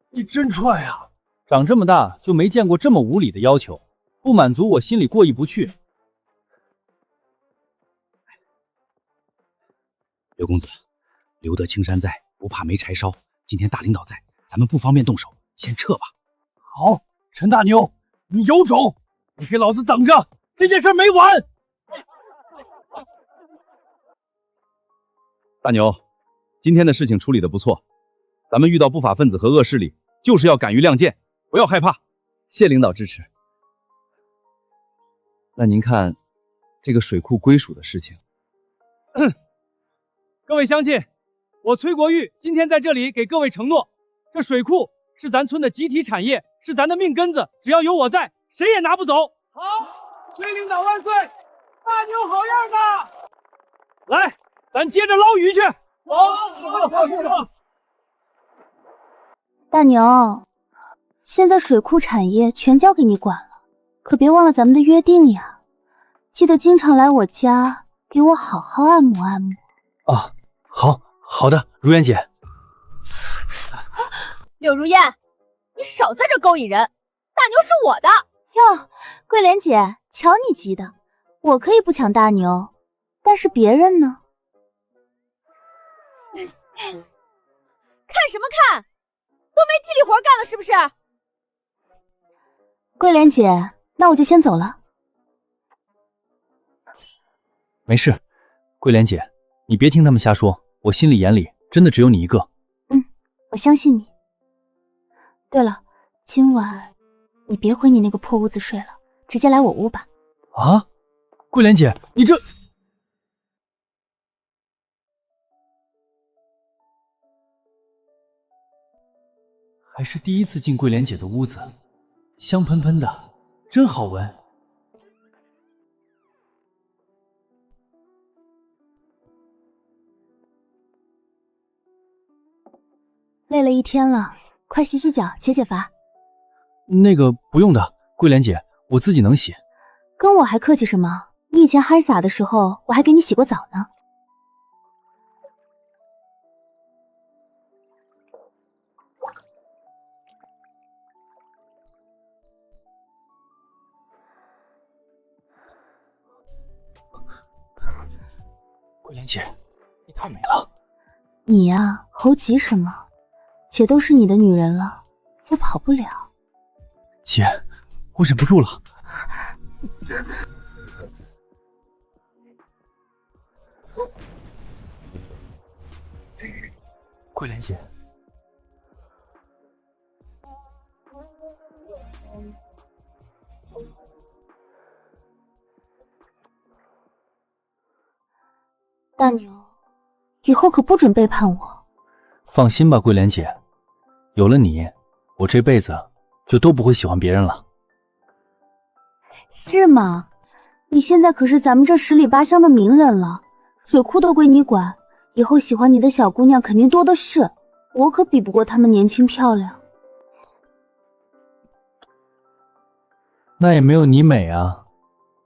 你真踹啊！长这么大就没见过这么无理的要求，不满足我心里过意不去。刘公子，留得青山在，不怕没柴烧。今天大领导在，咱们不方便动手，先撤吧。好，陈大牛，你有种！你给老子等着，这件事没完！大牛，今天的事情处理得不错，咱们遇到不法分子和恶势力，就是要敢于亮剑，不要害怕。谢领导支持。那您看，这个水库归属的事情，各位乡亲，我崔国玉今天在这里给各位承诺，这水库是咱村的集体产业，是咱的命根子，只要有我在，谁也拿不走。好，崔领导万岁！大牛好样的！来，咱接着捞鱼去。好。大牛，现在水库产业全交给你管了，可别忘了咱们的约定呀！记得经常来我家，给我好好按摩按摩。啊，好的，如烟姐。柳如烟，你少在这勾引人！大牛是我的哟，桂莲姐，瞧你急的，我可以不抢大牛，但是别人呢？看什么看？都没地里活干了是不是？桂莲姐，那我就先走了。没事，桂莲姐，你别听他们瞎说，我心里眼里真的只有你一个。我相信你。对了，今晚你别回你那个破屋子睡了，直接来我屋吧。啊，桂莲姐，你这……还是第一次进桂莲姐的屋子，香喷喷的，真好闻。累了一天了，快洗洗脚，解解乏。那个不用的，桂莲姐，我自己能洗。跟我还客气什么？你以前憨傻的时候，我还给你洗过澡呢。桂莲姐，你太美了。你呀，猴急什么？姐都是你的女人了，也跑不了。姐，我忍不住了。桂莲姐，大牛，以后可不准背叛我。放心吧，桂莲姐，有了你，我这辈子就都不会喜欢别人了。是吗？你现在可是咱们这10里8乡的名人了，水库都归你管，以后喜欢你的小姑娘肯定多的是，我可比不过她们年轻漂亮。那也没有你美啊，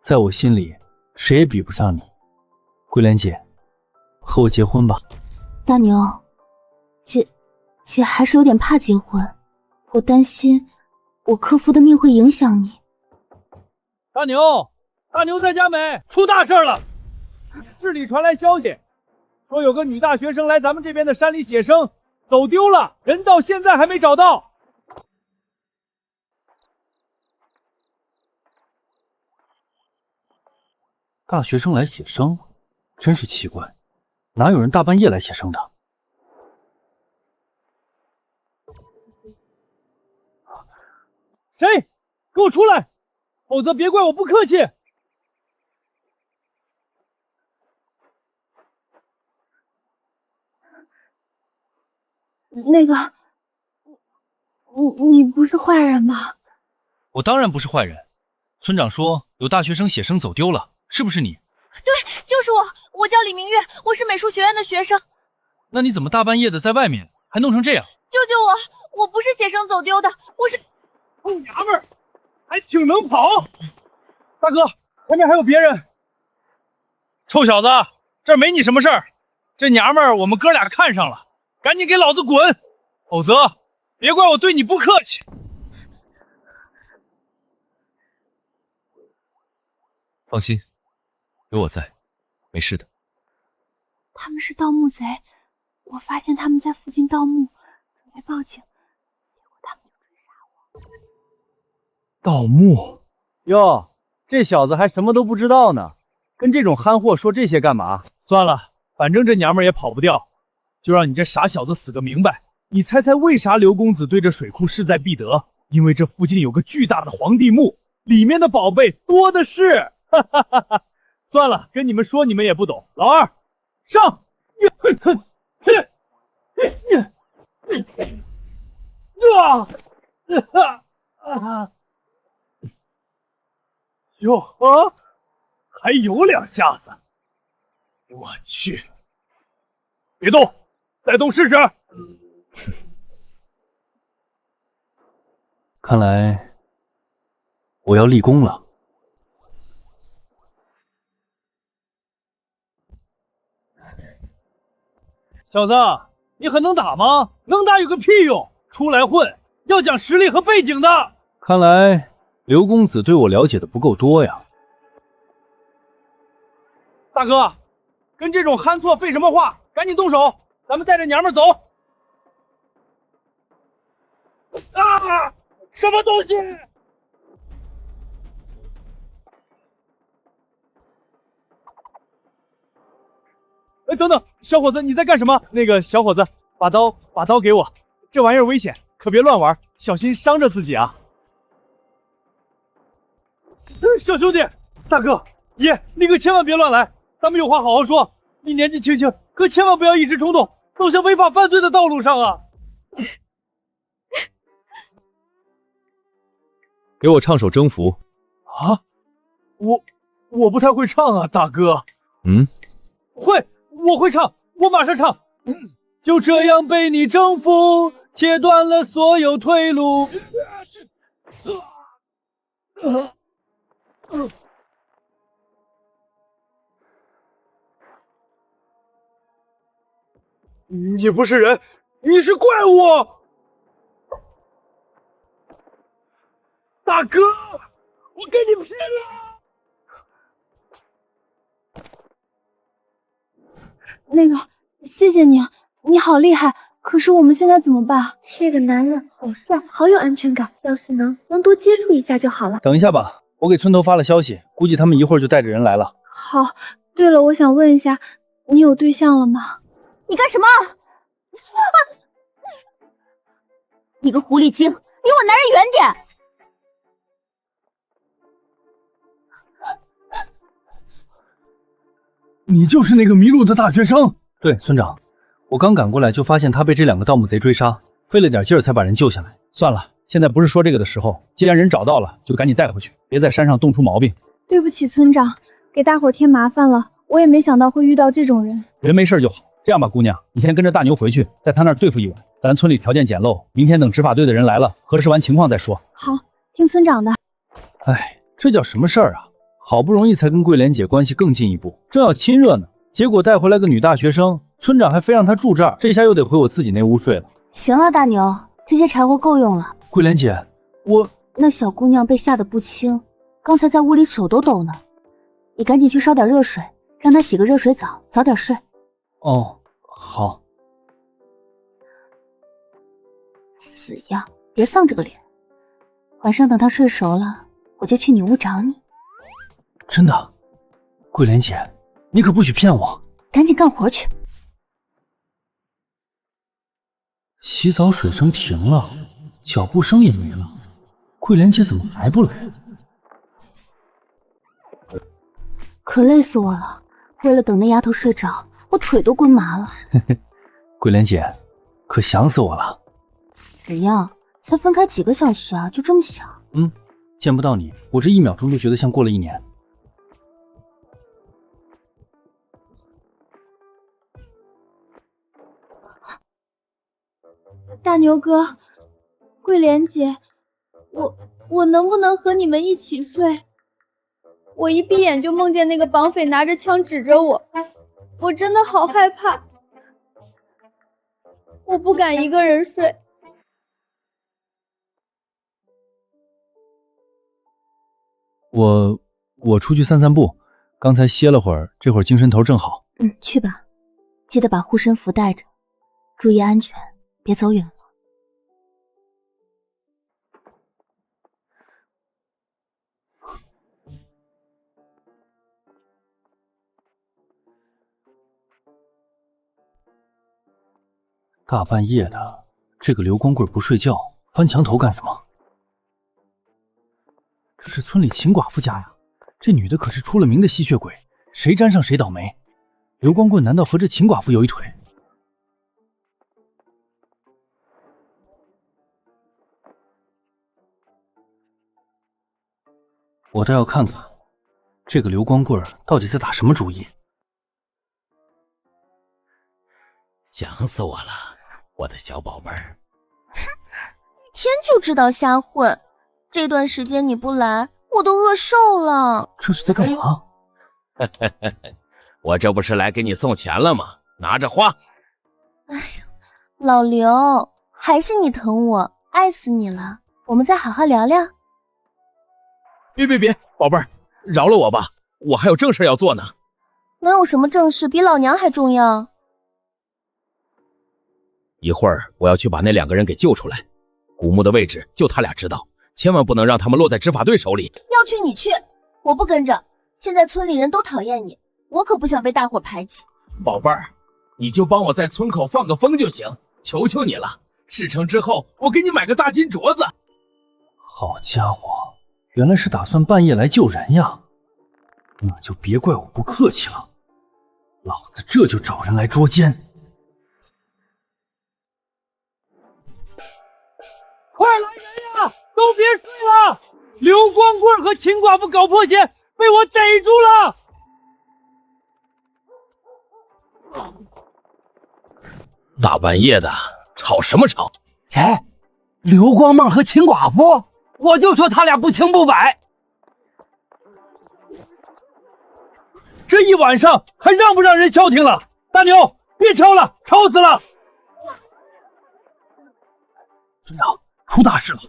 在我心里，谁也比不上你。桂莲姐，和我结婚吧。大牛，姐还是有点怕结婚，我担心我克夫的命会影响你。大牛在家没？出大事了！市里传来消息，说有个女大学生来咱们这边的山里写生，走丢了，人到现在还没找到。大学生来写生，真是奇怪，哪有人大半夜来写生的？谁？给我出来，否则别怪我不客气。那个，你不是坏人吧？我当然不是坏人。村长说有大学生写生走丢了，是不是你？对，就是我，我叫李明月，我是美术学院的学生。那你怎么大半夜的在外面，还弄成这样？救救我！我不是写生走丢的，我是……臭娘们儿，还挺能跑。大哥，外面还有别人。臭小子，这儿没你什么事儿。这娘们儿我们哥俩看上了，赶紧给老子滚，否则别怪我对你不客气。放心，有我在，没事的。他们是盗墓贼，我发现他们在附近盗墓，准备报警，结果他们就追杀我。盗墓？哟，这小子还什么都不知道呢，跟这种憨货说这些干嘛？算了，反正这娘们儿也跑不掉，就让你这傻小子死个明白。你猜猜为啥刘公子对这水库势在必得？因为这附近有个巨大的皇帝墓，里面的宝贝多的是。哈哈哈哈！算了，跟你们说你们也不懂。老二，上！哟呵，还有两下子！我去！别动，再动试试！看来我要立功了。小子，你很能打吗？能打有个屁用！出来混要讲实力和背景的。看来刘公子对我了解的不够多呀。大哥，跟这种憨错废什么话？赶紧动手，咱们带着娘们走。啊！什么东西？等等，小伙子，你在干什么？那个小伙子，把刀给我，这玩意儿危险，可别乱玩，小心伤着自己啊！小兄弟，大哥，爷，你可千万别乱来，咱们有话好好说。你年纪轻轻，可千万不要一时冲动，走向违法犯罪的道路上啊！给我唱首征服。啊，我不太会唱啊，大哥。会，我会唱，我马上唱。就这样被你征服，切断了所有退路。你不是人，你是怪物！大哥，我跟你拼了！那个，谢谢你，你好厉害。可是我们现在怎么办？这个男人好帅，好有安全感。要是能多接触一下就好了。等一下吧，我给村头发了消息，估计他们一会儿就带着人来了。好，对了，我想问一下，你有对象了吗？你干什么？你个狐狸精，离我男人远点！你就是那个迷路的大学生？对，村长，我刚赶过来就发现他被这2个盗墓贼追杀，费了点劲儿才把人救下来。算了，现在不是说这个的时候，既然人找到了，就赶紧带回去，别在山上冻出毛病。对不起，村长，给大伙儿添麻烦了。我也没想到会遇到这种人。人没事就好。这样吧，姑娘，你先跟着大牛回去，在他那儿对付一晚。咱村里条件简陋，明天等执法队的人来了，核实完情况再说。好，听村长的。哎，这叫什么事儿啊？好不容易才跟桂莲姐关系更进一步，正要亲热呢，结果带回来个女大学生，村长还非让她住这儿，这下又得回我自己那屋睡了。行了，大牛，这些柴火够用了。桂莲姐，那小姑娘被吓得不轻，刚才在屋里手都抖呢。你赶紧去烧点热水，让她洗个热水澡，早点睡。哦，好。死样，别丧这个脸。晚上等她睡熟了，我就去你屋找你。真的？桂莲姐，你可不许骗我。赶紧干活去。洗澡水声停了，脚步声也没了，桂莲姐怎么还不来？可累死我了，为了等那丫头睡着，我腿都滚麻了。桂莲姐，可想死我了。死样，才分开几个小时啊，就这么想？见不到你，我这1秒钟都觉得像过了1年。大牛哥，桂莲姐，我能不能和你们一起睡？我一闭眼就梦见那个绑匪拿着枪指着我，我真的好害怕，我不敢一个人睡。我出去散散步，刚才歇了会儿，这会儿精神头正好。去吧，记得把护身符带着，注意安全，别走远了。大半夜的，这个刘光棍不睡觉，翻墙头干什么？这是村里秦寡妇家呀，这女的可是出了名的吸血鬼，谁沾上谁倒霉。刘光棍难道和这秦寡妇有一腿？我倒要看看，这个刘光棍到底在打什么主意。想死我了，我的小宝贝儿！天就知道瞎混，这段时间你不来，我都饿瘦了。这是在干嘛？我这不是来给你送钱了吗？拿着花。哎呀，老刘，还是你疼我，爱死你了。我们再好好聊聊。别，宝贝儿，饶了我吧，我还有正事要做呢。能有什么正事比老娘还重要？一会儿我要去把那2个人给救出来，古墓的位置就他俩知道，千万不能让他们落在执法队手里。要去你去，我不跟着。现在村里人都讨厌你，我可不想被大伙排挤。宝贝儿，你就帮我在村口放个风就行，求求你了。事成之后，我给你买个大金镯子。好家伙，原来是打算半夜来救人呀！那就别怪我不客气了，老子这就找人来捉奸。快来人呀！都别睡了！刘光棍和秦寡妇搞破鞋，被我逮住了！大半夜的，吵什么吵？哎，刘光妹和秦寡妇，我就说他俩不清不白。这一晚上还让不让人消停了？大牛，别吵了，吵死了！村长，出大事了！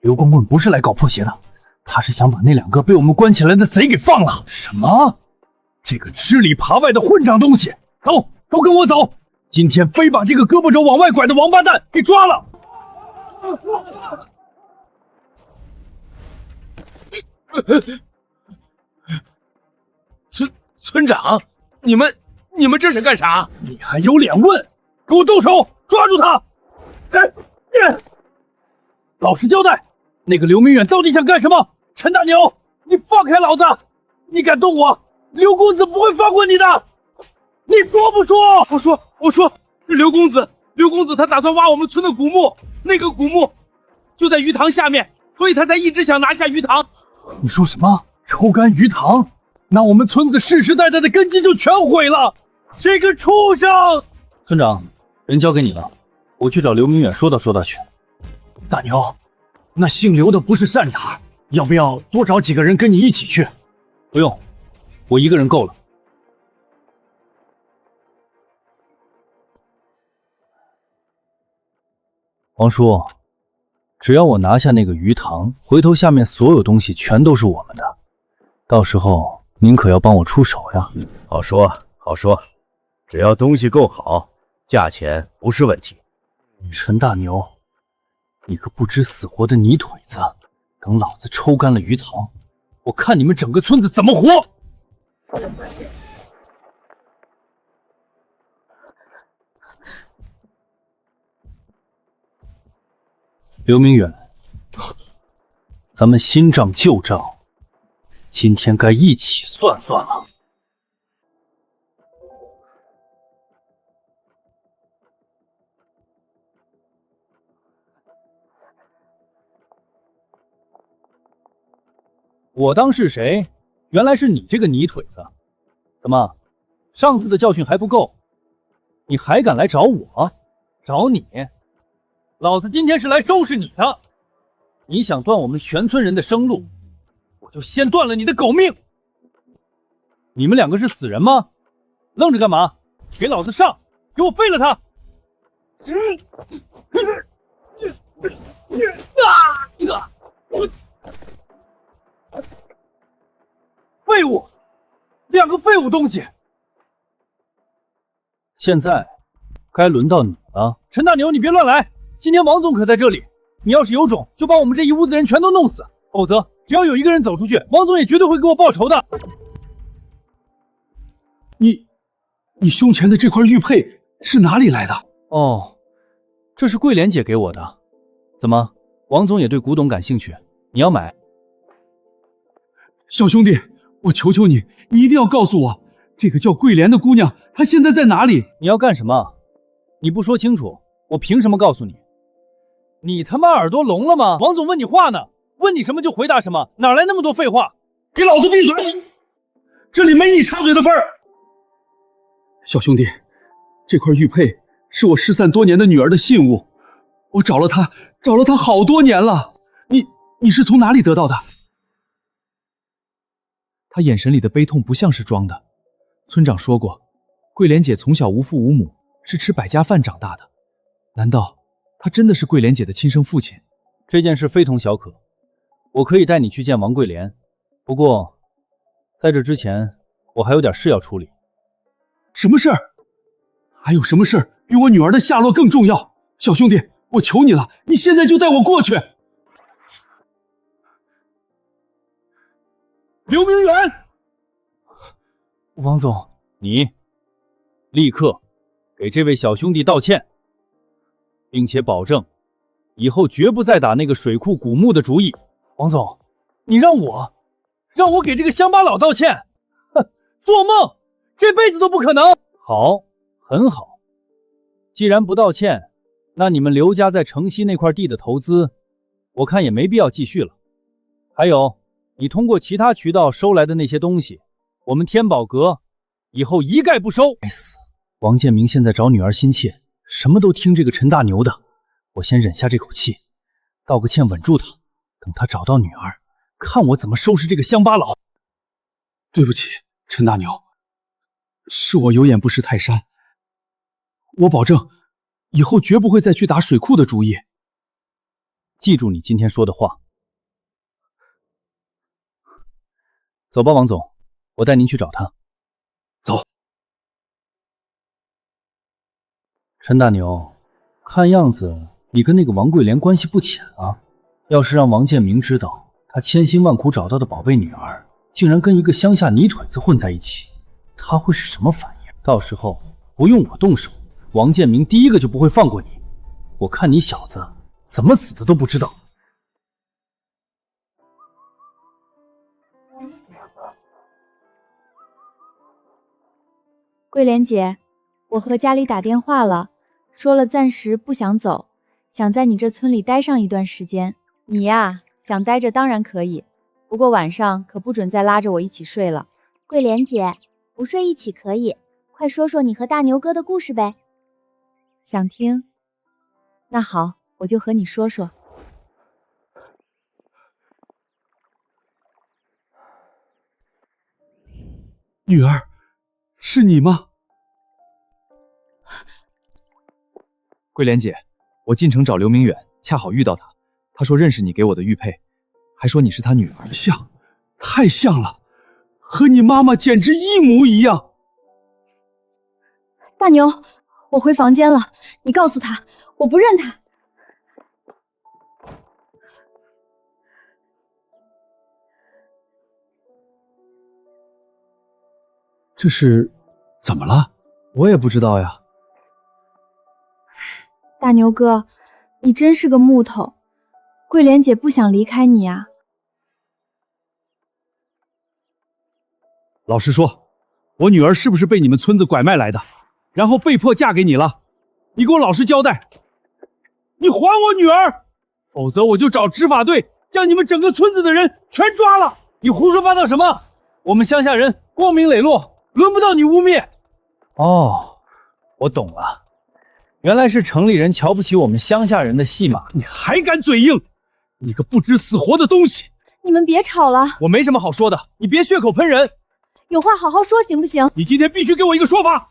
刘光棍不是来搞破鞋的，他是想把那2个被我们关起来的贼给放了。什么？这个吃里扒外的混账东西！走，都跟我走！今天非把这个胳膊肘往外拐的王八蛋给抓了！村长，你们这是干啥？你还有脸问？给我动手，抓住他！老实交代，那个刘明远到底想干什么？陈大牛，你放开老子！你敢动我，刘公子不会放过你的！你说不说？我说，刘公子他打算挖我们村的古墓，那个古墓就在鱼塘下面，所以他才一直想拿下鱼塘。你说什么？抽干鱼塘？那我们村子世世代代的根基就全毁了！这个畜生！村长，人交给你了，我去找刘明远说道去。大牛，那姓刘的不是善茬，要不要多找几个人跟你一起去？不用，我一个人够了。王叔，只要我拿下那个鱼塘，回头下面所有东西全都是我们的，到时候您可要帮我出手呀。好说好说，只要东西够好，价钱不是问题。陈大牛，你个不知死活的泥腿子，等老子抽干了鱼塘，我看你们整个村子怎么活！刘明远，咱们新账旧账，今天该一起算算了。我当是谁？原来是你这个泥腿子！怎么，上次的教训还不够？你还敢来找我？找你？老子今天是来收拾你的！你想断我们全村人的生路，我就先断了你的狗命！你们2个是死人吗？愣着干嘛？给老子上！给我废了他！废物！2个废物东西！现在该轮到你了，陈大牛，你别乱来！今天王总可在这里，你要是有种，就把我们这一屋子人全都弄死，否则只要有一个人走出去，王总也绝对会给我报仇的。你胸前的这块玉佩是哪里来的？哦，这是桂莲姐给我的。怎么，王总也对古董感兴趣？你要买？小兄弟，我求求你，你一定要告诉我，这个叫桂莲的姑娘，她现在在哪里？你要干什么？你不说清楚，我凭什么告诉你？你他妈耳朵聋了吗？王总问你话呢，问你什么就回答什么，哪来那么多废话？给老子闭嘴！这里没你插嘴的份儿。小兄弟，这块玉佩是我失散多年的女儿的信物，我找了她好多年了。你是从哪里得到的？他眼神里的悲痛不像是装的。村长说过，桂莲姐从小无父无母，是吃百家饭长大的。难道他真的是桂莲姐的亲生父亲？这件事非同小可，我可以带你去见王桂莲。不过，在这之前，我还有点事要处理。什么事儿？还有什么事儿比我女儿的下落更重要？小兄弟，我求你了，你现在就带我过去。刘明远，王总，你立刻给这位小兄弟道歉，并且保证以后绝不再打那个水库古墓的主意。王总，你让我给这个乡巴佬道歉？哼，做梦，这辈子都不可能。好，很好。既然不道歉，那你们刘家在城西那块地的投资，我看也没必要继续了。还有，你通过其他渠道收来的那些东西，我们天宝阁以后一概不收。该死，王建明现在找女儿心切，什么都听这个陈大牛的。我先忍下这口气，道个歉稳住他，等他找到女儿，看我怎么收拾这个乡巴佬。对不起，陈大牛，是我有眼不识泰山。我保证，以后绝不会再去打水库的主意。记住你今天说的话。走吧，王总，我带您去找他。走。陈大牛，看样子你跟那个王桂莲关系不浅啊。要是让王建明知道他千辛万苦找到的宝贝女儿竟然跟一个乡下泥腿子混在一起，他会是什么反应？到时候不用我动手，王建明第一个就不会放过你。我看你小子怎么死的都不知道。桂莲姐，我和家里打电话了，说了暂时不想走，想在你这村里待上一段时间。你呀，想待着当然可以，不过晚上可不准再拉着我一起睡了。桂莲姐，不睡一起可以，快说说你和大牛哥的故事呗。想听？那好，我就和你说说。女儿，是你吗？桂莲姐，我进城找刘明远，恰好遇到他，他说认识你给我的玉佩，还说你是他女儿。像，太像了，和你妈妈简直一模一样。大牛，我回房间了，你告诉他，我不认他。这是怎么了？我也不知道呀。大牛哥，你真是个木头，桂莲姐不想离开你啊。老实说，我女儿是不是被你们村子拐卖来的，然后被迫嫁给你了？你给我老实交代，你还我女儿，否则我就找执法队将你们整个村子的人全抓了。你胡说八道什么？我们乡下人光明磊落，轮不到你污蔑。哦，我懂了，原来是城里人瞧不起我们乡下人的戏码。你还敢嘴硬？你个不知死活的东西！你们别吵了，我没什么好说的，你别血口喷人。有话好好说行不行？你今天必须给我一个说法。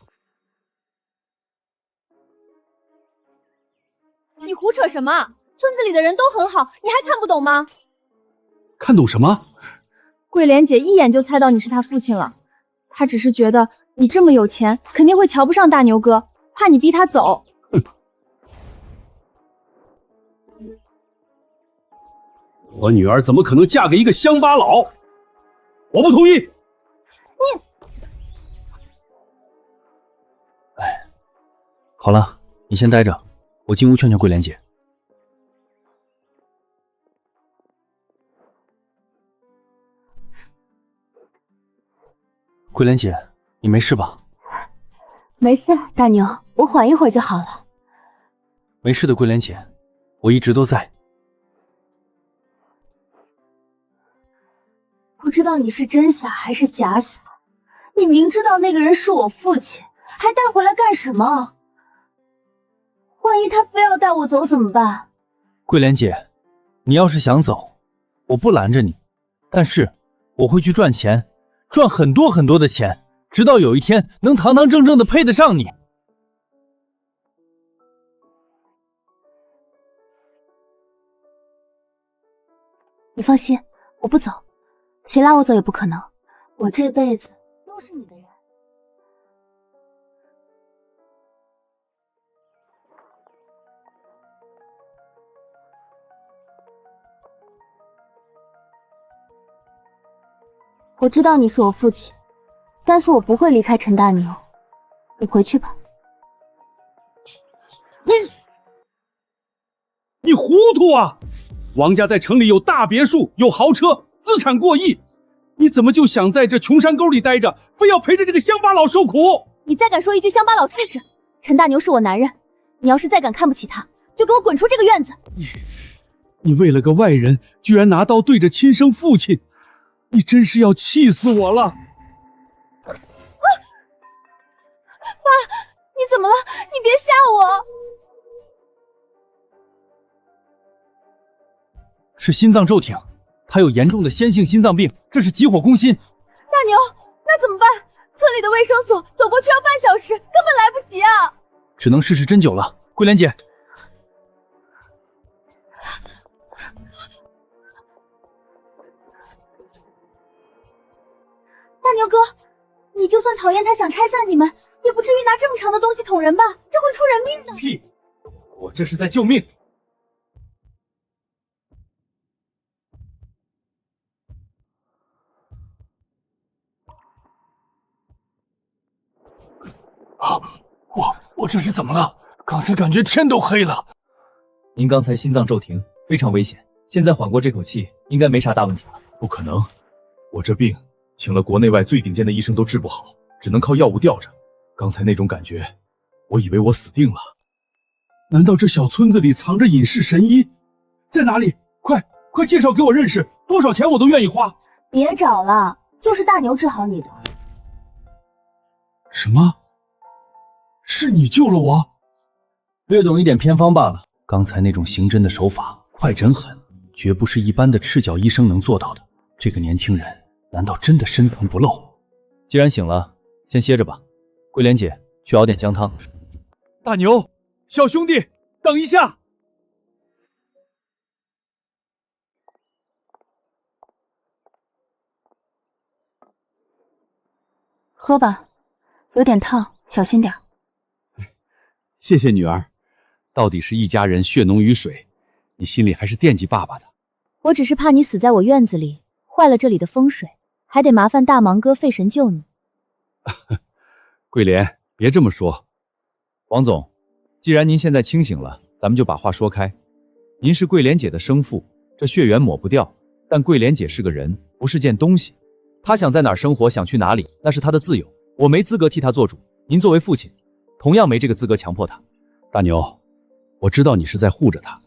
你胡扯什么？村子里的人都很好，你还看不懂吗？看懂什么？桂莲姐一眼就猜到你是她父亲了，她只是觉得你这么有钱，肯定会瞧不上大牛哥，怕你逼他走。我女儿怎么可能嫁给一个乡巴佬？我不同意。你，好了，你先待着，我进屋劝劝桂莲姐。桂莲姐，你没事吧？没事，大牛，我缓一会儿就好了。没事的，桂莲姐，我一直都在。不知道你是真傻还是假傻，你明知道那个人是我父亲，还带回来干什么？万一他非要带我走怎么办？桂莲姐，你要是想走，我不拦着你，但是我会去赚钱，赚很多很多的钱，直到有一天能堂堂正正的配得上你。你放心，我不走，谁拉我走也不可能，我这辈子都是你的人。我知道你是我父亲，但是我不会离开陈大牛。你回去吧。你糊涂啊！王家在城里有大别墅，有豪车，资产过亿，你怎么就想在这穷山沟里待着，非要陪着这个乡巴佬受苦？你再敢说一句乡巴佬试试！陈大牛是我男人，你要是再敢看不起他，就给我滚出这个院子！你为了个外人，居然拿刀对着亲生父亲，你真是要气死我了！爸，你怎么了？你别吓我！是心脏骤停，他有严重的先性心脏病，这是急火攻心。大牛，那怎么办？村里的卫生所走过去要半小时，根本来不及啊！只能试试针灸了。桂莲姐，大牛哥，你就算讨厌他想拆散你们，也不至于拿这么长的东西捅人吧？这会出人命的。屁！我这是在救命。啊！我这是怎么了？刚才感觉天都黑了。您刚才心脏骤停，非常危险。现在缓过这口气，应该没啥大问题了。不可能，我这病请了国内外最顶尖的医生都治不好，只能靠药物吊着。刚才那种感觉，我以为我死定了。难道这小村子里藏着隐世神医？在哪里？快介绍给我认识，多少钱我都愿意花。别找了，就是大牛治好你的。什么？是你救了我？略懂一点偏方罢了。刚才那种刑侦的手法，快诊狠，绝不是一般的赤脚医生能做到的。这个年轻人难道真的深藏不露？既然醒了，先歇着吧。桂莲姐，去熬点姜汤。大牛，小兄弟，等一下！喝吧，有点烫，小心点。谢谢女儿，到底是一家人血浓于水，你心里还是惦记爸爸的。我只是怕你死在我院子里，坏了这里的风水，还得麻烦大芒哥费神救你。桂莲，别这么说。王总，既然您现在清醒了，咱们就把话说开。您是桂莲姐的生父，这血缘抹不掉，但桂莲姐是个人，不是件东西。她想在哪儿生活，想去哪里，那是她的自由，我没资格替她做主。您作为父亲，同样没这个资格强迫她。大牛，我知道你是在护着她，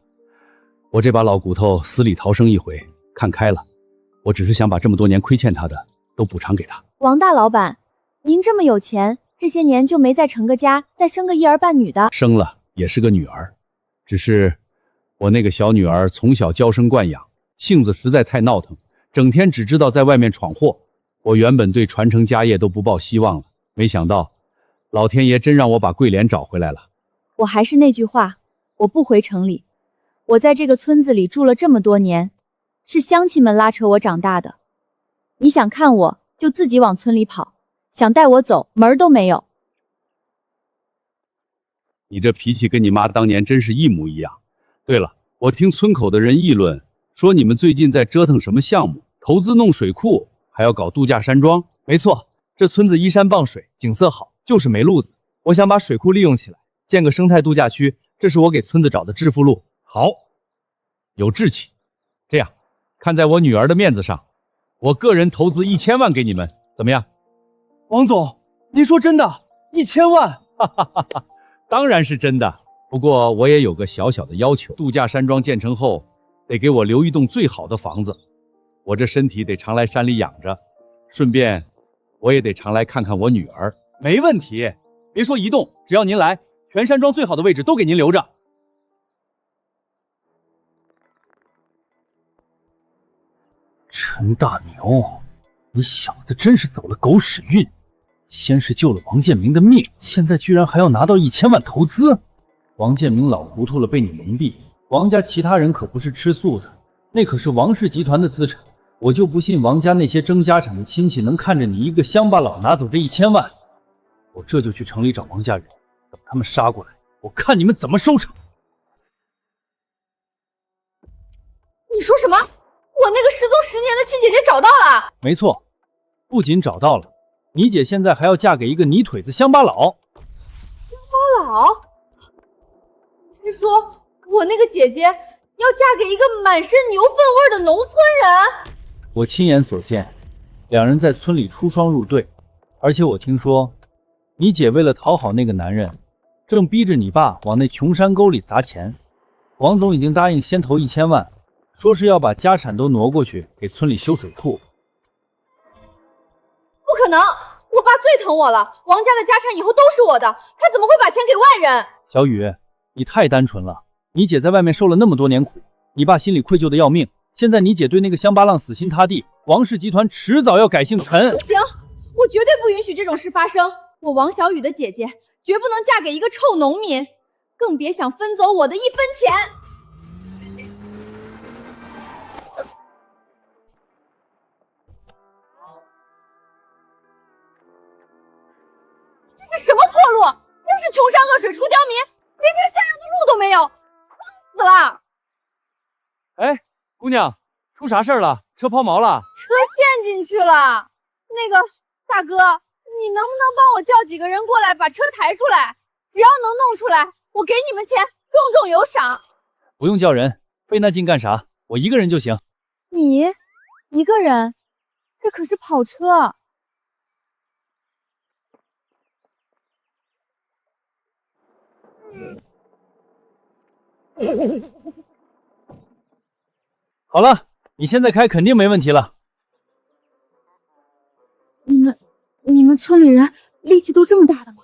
我这把老骨头死里逃生一回，看开了。我只是想把这么多年亏欠她的都补偿给她。王大老板，您这么有钱，这些年就没再成个家，再生个一儿半女的？生了也是个女儿，只是我那个小女儿从小娇生惯养，性子实在太闹腾，整天只知道在外面闯祸。我原本对传承家业都不抱希望了，没想到老天爷真让我把桂莲找回来了。我还是那句话，我不回城里。我在这个村子里住了这么多年，是乡亲们拉扯我长大的。你想看我，就自己往村里跑，想带我走，门儿都没有。你这脾气跟你妈当年真是一模一样。对了，我听村口的人议论，说你们最近在折腾什么项目，投资弄水库，还要搞度假山庄。没错，这村子依山傍水，景色好，就是没路子。我想把水库利用起来，建个生态度假区，这是我给村子找的致富路。好，有志气。这样，看在我女儿的面子上，我个人投资1000万给你们，怎么样？王总，您说真的？1000万？哈哈哈哈，当然是真的。不过我也有个小小的要求，度假山庄建成后，得给我留一栋最好的房子。我这身体得常来山里养着，顺便我也得常来看看我女儿。没问题，别说移动，只要您来，全山庄最好的位置都给您留着。陈大牛，你小子真是走了狗屎运！先是救了王建明的命，现在居然还要拿到1000万投资。王建明老糊涂了，被你蒙蔽。王家其他人可不是吃素的，那可是王氏集团的资产。我就不信王家那些争家产的亲戚能看着你一个乡巴佬拿走这1000万。我这就去城里找王家人，等他们杀过来，我看你们怎么收场。你说什么？我那个失踪10年的亲姐姐找到了？没错，不仅找到了，你姐现在还要嫁给一个泥腿子乡巴佬。早？是说我那个姐姐要嫁给一个满身牛粪味的农村人？我亲眼所见，两人在村里出双入对，而且我听说，你姐为了讨好那个男人，正逼着你爸往那穷山沟里砸钱。王总已经答应先投1000万，说是要把家产都挪过去给村里修水库。不可能！我爸最疼我了，王家的家产以后都是我的，他怎么会把钱给外人？小雨，你太单纯了。你姐在外面受了那么多年苦，你爸心里愧疚的要命。现在你姐对那个乡巴郎死心塌地，王氏集团迟早要改姓陈。不行，我绝对不允许这种事发生。我王小雨的姐姐绝不能嫁给一个臭农民，更别想分走我的1分钱。这是什么破路？真是穷山恶水出刁民，连条下羊的路都没有，死了！哎，姑娘，出啥事儿了？车抛锚了？车陷进去了。那个大哥，你能不能帮我叫几个人过来把车抬出来？只要能弄出来，我给你们钱，重重有赏。不用叫人，费那劲干啥？我一个人就行。你一个人？这可是跑车。好了，你现在开肯定没问题了。你们村里人力气都这么大的吗？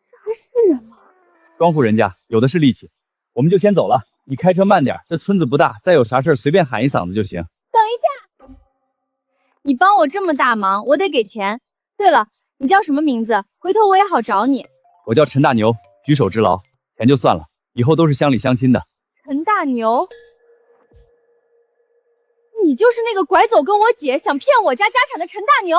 这还是人吗？庄户人家有的是力气，我们就先走了。你开车慢点，这村子不大，再有啥事随便喊一嗓子就行。等一下，你帮我这么大忙，我得给钱。对了，你叫什么名字？回头我也好找你。我叫陈大牛，举手之劳，钱就算了，以后都是乡里乡亲的。陈大牛，你就是那个拐走跟我姐想骗我家家产的陈大牛？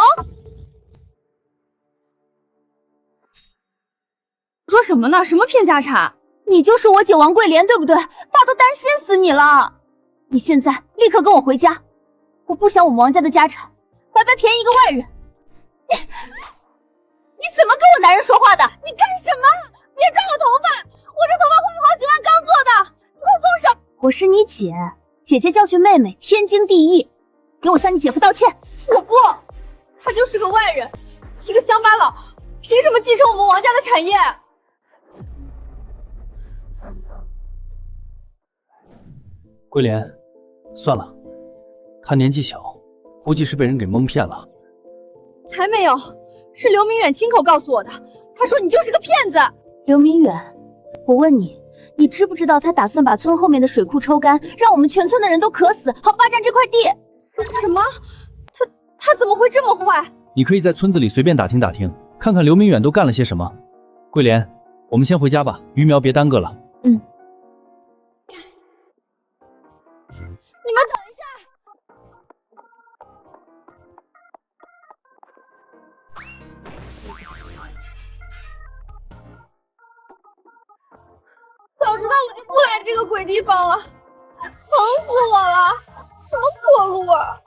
说什么呢？什么骗家产？你就是我姐王桂莲，对不对？爸都担心死你了。你现在立刻跟我回家，我不想我们王家的家产白白便宜一个外人。你怎么跟我男人说话的？你干什么？别抓我头发，我这头发花了好几万刚做的，你快松手！我是你姐，姐姐教训妹妹天经地义，给我向你姐夫道歉。我不，他就是个外人，一个乡巴佬，凭什么继承我们王家的产业？桂莲，算了，他年纪小，估计是被人给蒙骗了。才没有，是刘明远亲口告诉我的，他说你就是个骗子。刘明远，我问你，你知不知道他打算把村后面的水库抽干，让我们全村的人都渴死，好霸占这块地？什么？他怎么会这么坏？你可以在村子里随便打听打听，看看刘明远都干了些什么。桂莲，我们先回家吧，鱼苗别耽搁了。嗯。你们等一下！早知道我就不来这个鬼地方了，疼死我了！什么破路啊！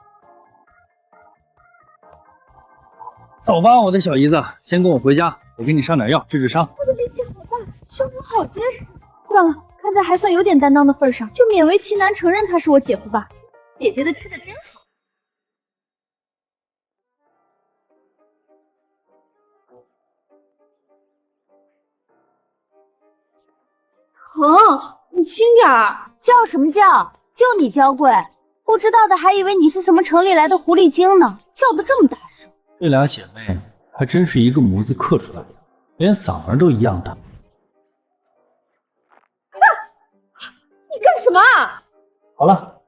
走吧，我的小姨子，先跟我回家，我给你上点药治治伤。我的力气好大，胸脯好结实。算了，看在还算有点担当的份上，就勉为其难承认他是我姐夫吧。姐姐的吃的真好。疼，你轻点儿。叫什么叫？就你娇贵，不知道的还以为你是什么城里来的狐狸精呢，叫得这么大声。这俩姐妹还真是一个模子刻出来的，连嗓门都一样的。你干什么啊？好了，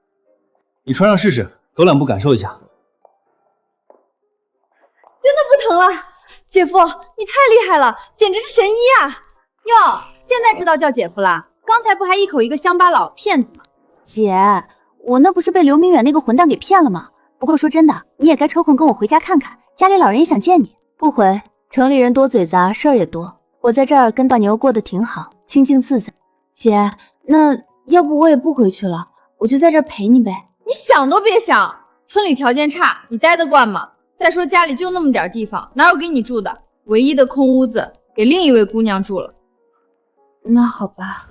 你穿上试试，走2步感受一下。真的不疼了，姐夫，你太厉害了，简直是神医啊！哟，现在知道叫姐夫了，刚才不还一口一个乡巴佬骗子吗？姐，我那不是被刘明远那个混蛋给骗了吗？不过说真的，你也该抽空跟我回家看看，家里老人也想见你。不回，城里人多嘴杂，事儿也多，我在这儿跟大牛过得挺好，清静自在。姐，那要不我也不回去了，我就在这儿陪你呗。你想都别想，村里条件差，你待得惯吗？再说家里就那么点地方，哪有给你住的？唯一的空屋子给另一位姑娘住了。那好吧。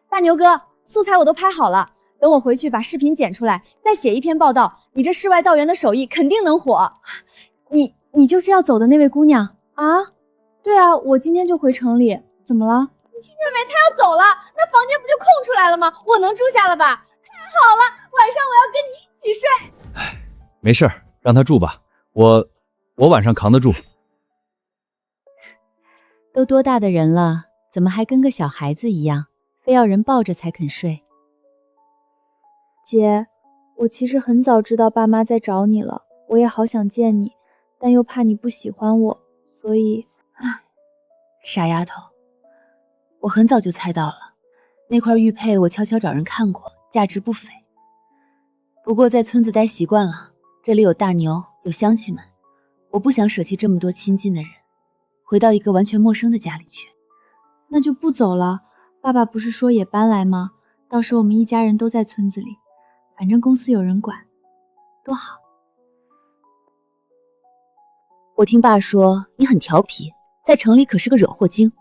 大牛哥，素材我都拍好了，等我回去把视频剪出来，再写一篇报道。你这世外道员的手艺肯定能火。你就是要走的那位姑娘啊？对啊，我今天就回城里。怎么了？你听见没？她要走了，那房间不就空出来了吗？我能住下了吧？太好了，晚上我要跟你一起睡。没事儿，让他住吧，我晚上扛得住。都多大的人了，怎么还跟个小孩子一样，非要人抱着才肯睡？姐，我其实很早知道爸妈在找你了，我也好想见你，但又怕你不喜欢我，所以……傻丫头，我很早就猜到了，那块玉佩我悄悄找人看过，价值不菲。不过在村子待习惯了，这里有大牛，有乡亲们，我不想舍弃这么多亲近的人，回到一个完全陌生的家里去。那就不走了。爸爸不是说也搬来吗？到时候我们一家人都在村子里，反正公司有人管，多好。我听爸说你很调皮，在城里可是个惹祸精。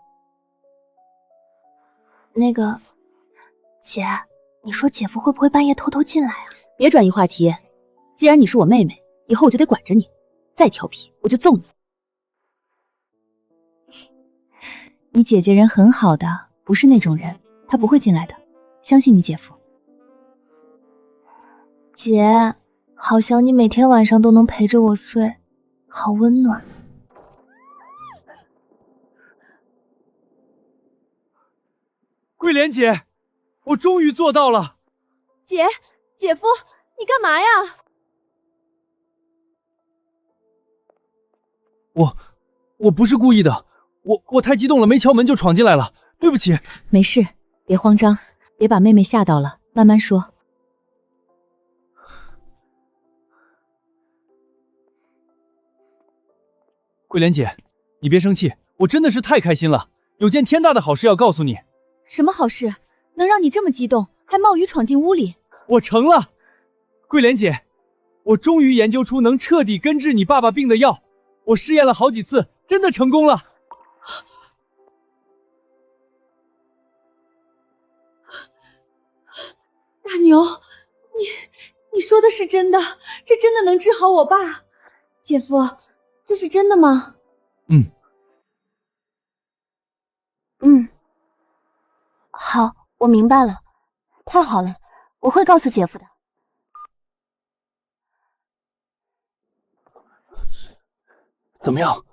那个，姐，你说姐夫会不会半夜偷偷进来啊？别转移话题，既然你是我妹妹，以后我就得管着你，再调皮我就揍你。你姐姐人很好的，不是那种人，她不会进来的，相信你姐夫。姐，好想你每天晚上都能陪着我睡，好温暖。桂莲姐，我终于做到了。姐夫，你干嘛呀？我不是故意的，我太激动了，没敲门就闯进来了，对不起。没事，别慌张，别把妹妹吓到了，慢慢说。桂莲姐，你别生气，我真的是太开心了，有件天大的好事要告诉你。什么好事？能让你这么激动，还冒雨闯进屋里？我成了，桂莲姐，我终于研究出能彻底根治你爸爸病的药，我试验了好几次，真的成功了。大牛，你说的是真的？这真的能治好我爸？姐夫，这是真的吗？好，我明白了，太好了，我会告诉姐夫的。怎么样？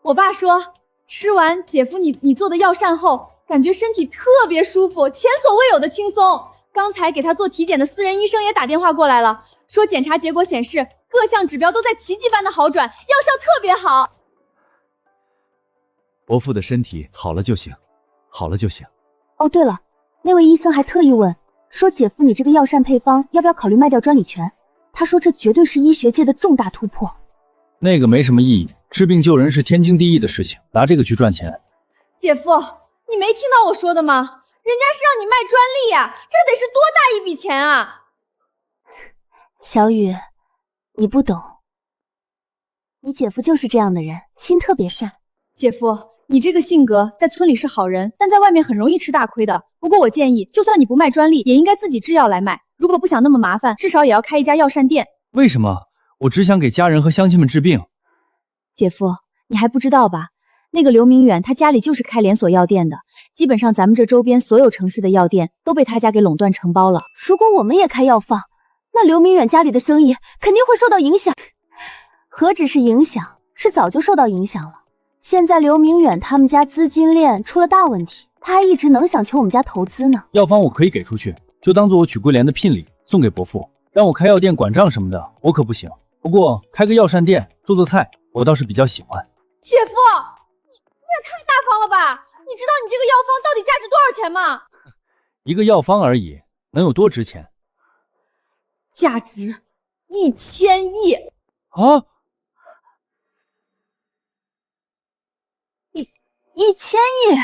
我爸说，吃完姐夫你做的药膳后，感觉身体特别舒服，前所未有的轻松。刚才给他做体检的私人医生也打电话过来了，说检查结果显示各项指标都在奇迹般的好转，药效特别好。伯父的身体好了就行，好了就行。哦，对了，那位医生还特意问，说姐夫你这个药膳配方要不要考虑卖掉专利权？他说这绝对是医学界的重大突破。那个没什么意义，治病救人是天经地义的事情，拿这个去赚钱。姐夫，你没听到我说的吗？人家是让你卖专利呀，这得是多大一笔钱啊！小雨，你不懂，你姐夫就是这样的人，心特别善。姐夫，你这个性格在村里是好人，但在外面很容易吃大亏的。不过我建议，就算你不卖专利，也应该自己制药来卖。如果不想那么麻烦，至少也要开一家药膳店。为什么？我只想给家人和乡亲们治病。姐夫，你还不知道吧？那个刘明远他家里就是开连锁药店的，基本上咱们这周边所有城市的药店都被他家给垄断承包了。如果我们也开药房，那刘明远家里的生意肯定会受到影响。何止是影响，是早就受到影响了。现在刘明远他们家资金链出了大问题，他还一直能想求我们家投资呢。药方我可以给出去，就当做我娶桂莲的聘礼，送给伯父。让我开药店管账什么的，我可不行。不过开个药膳店做菜，我倒是比较喜欢。姐夫，你也太大方了吧？你知道你这个药方到底价值多少钱吗？一个药方而已，能有多值钱？价值1000亿啊！1000亿！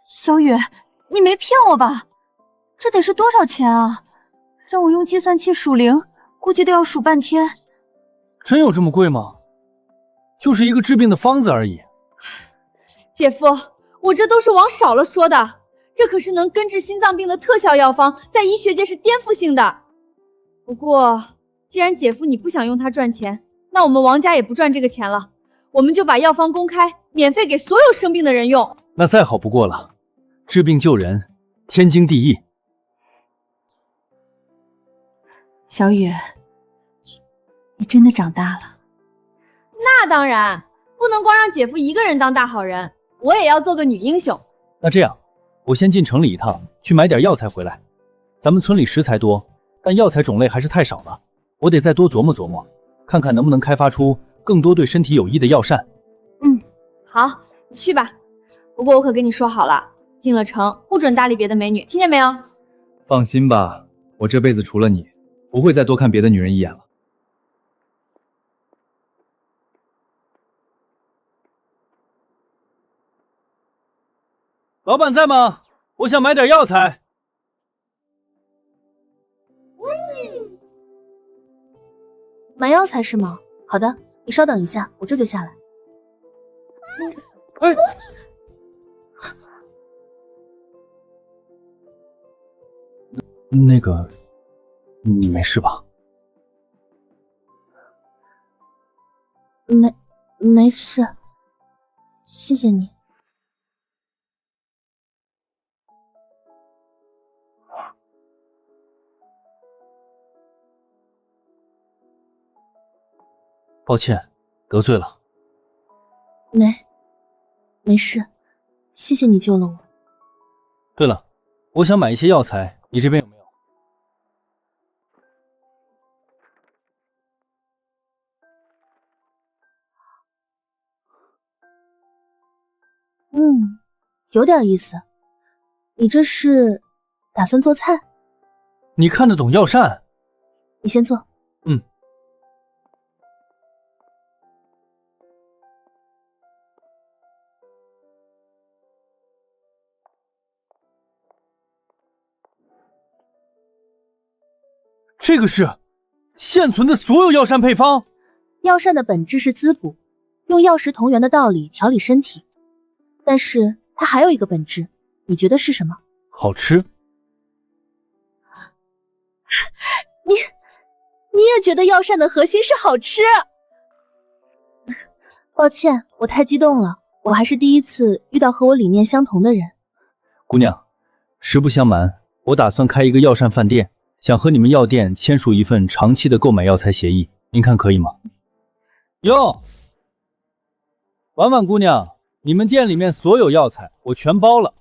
小雨，你没骗我吧？这得是多少钱啊？让我用计算器数零，估计都要数半天。真有这么贵吗？就是一个治病的方子而已。姐夫，我这都是往少了说的，这可是能根治心脏病的特效药方，在医学界是颠覆性的。不过，既然姐夫你不想用它赚钱，那我们王家也不赚这个钱了，我们就把药方公开，免费给所有生病的人用。那再好不过了，治病救人，天经地义。小雨，你真的长大了。那当然，不能光让姐夫一个人当大好人，我也要做个女英雄。那这样，我先进城里一趟，去买点药材回来。咱们村里食材多，但药材种类还是太少了，我得再多琢磨琢磨，看看能不能开发出更多对身体有益的药膳。好，你去吧。不过我可跟你说好了，进了城不准搭理别的美女，听见没有？放心吧，我这辈子除了你，不会再多看别的女人一眼了。老板在吗？我想买点药材。买药材是吗？好的，你稍等一下，我这就下来。哎，那个，你没事吧？没事，谢谢你。抱歉，得罪了。没事，谢谢你救了我。对了，我想买一些药材，你这边有没有？有点意思。你这是打算做菜？你看得懂药膳？你先做。这个是现存的所有药膳配方。药膳的本质是滋补，用药食同源的道理调理身体。但是它还有一个本质，你觉得是什么？好吃。你也觉得药膳的核心是好吃？抱歉，我太激动了，我还是第一次遇到和我理念相同的人。姑娘，实不相瞒，我打算开一个药膳饭店，想和你们药店签署一份长期的购买药材协议，您看可以吗？哟，婉婉姑娘，你们店里面所有药材我全包了，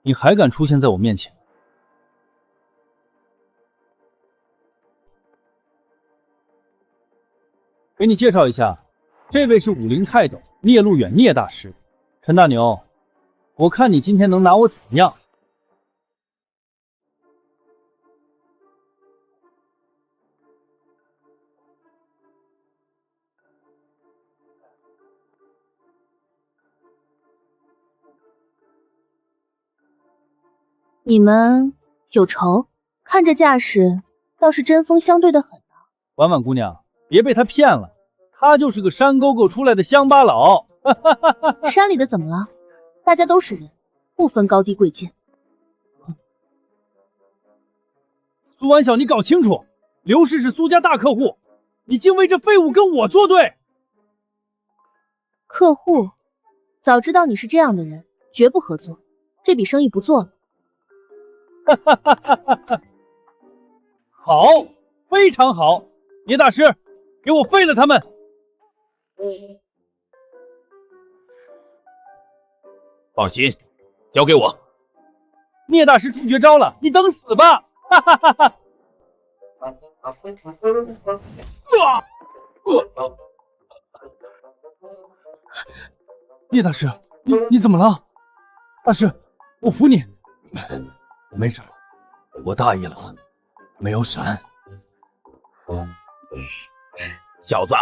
你还敢出现在我面前？给你介绍一下，这位是武林泰斗聂路远聂大师。陈大牛，我看你今天能拿我怎么样？你们有仇？看这架势，倒是针锋相对的很。婉婉姑娘，别被他骗了，他就是个山沟沟出来的乡巴佬。山里的怎么了？大家都是人，不分高低贵贱。苏婉晓，你搞清楚，刘氏是苏家大客户，你竟为这废物跟我作对。客户？早知道你是这样的人，绝不合作，这笔生意不做了。好，非常好，聂大师，给我废了他们。放心，交给我。聂大师出绝招了，你等死吧！哈哈哈哈！聂大师，你怎么了？大师，我扶你。没事，我大意了，没有闪。小子，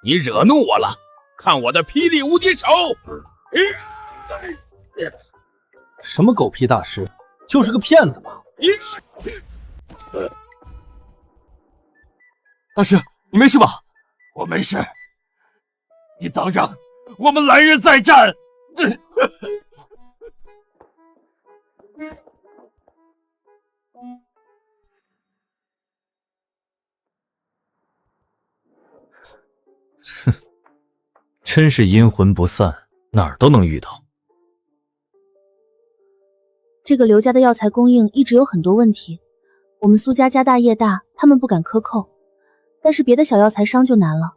你惹怒我了，看我的霹雳无敌手！什么狗屁大师，就是个骗子吧？大师，你没事吧？我没事，你等着，我们来日再战。哼，真是阴魂不散，哪儿都能遇到。这个刘家的药材供应一直有很多问题，我们苏家家大业大，他们不敢克扣，但是别的小药材商就难了。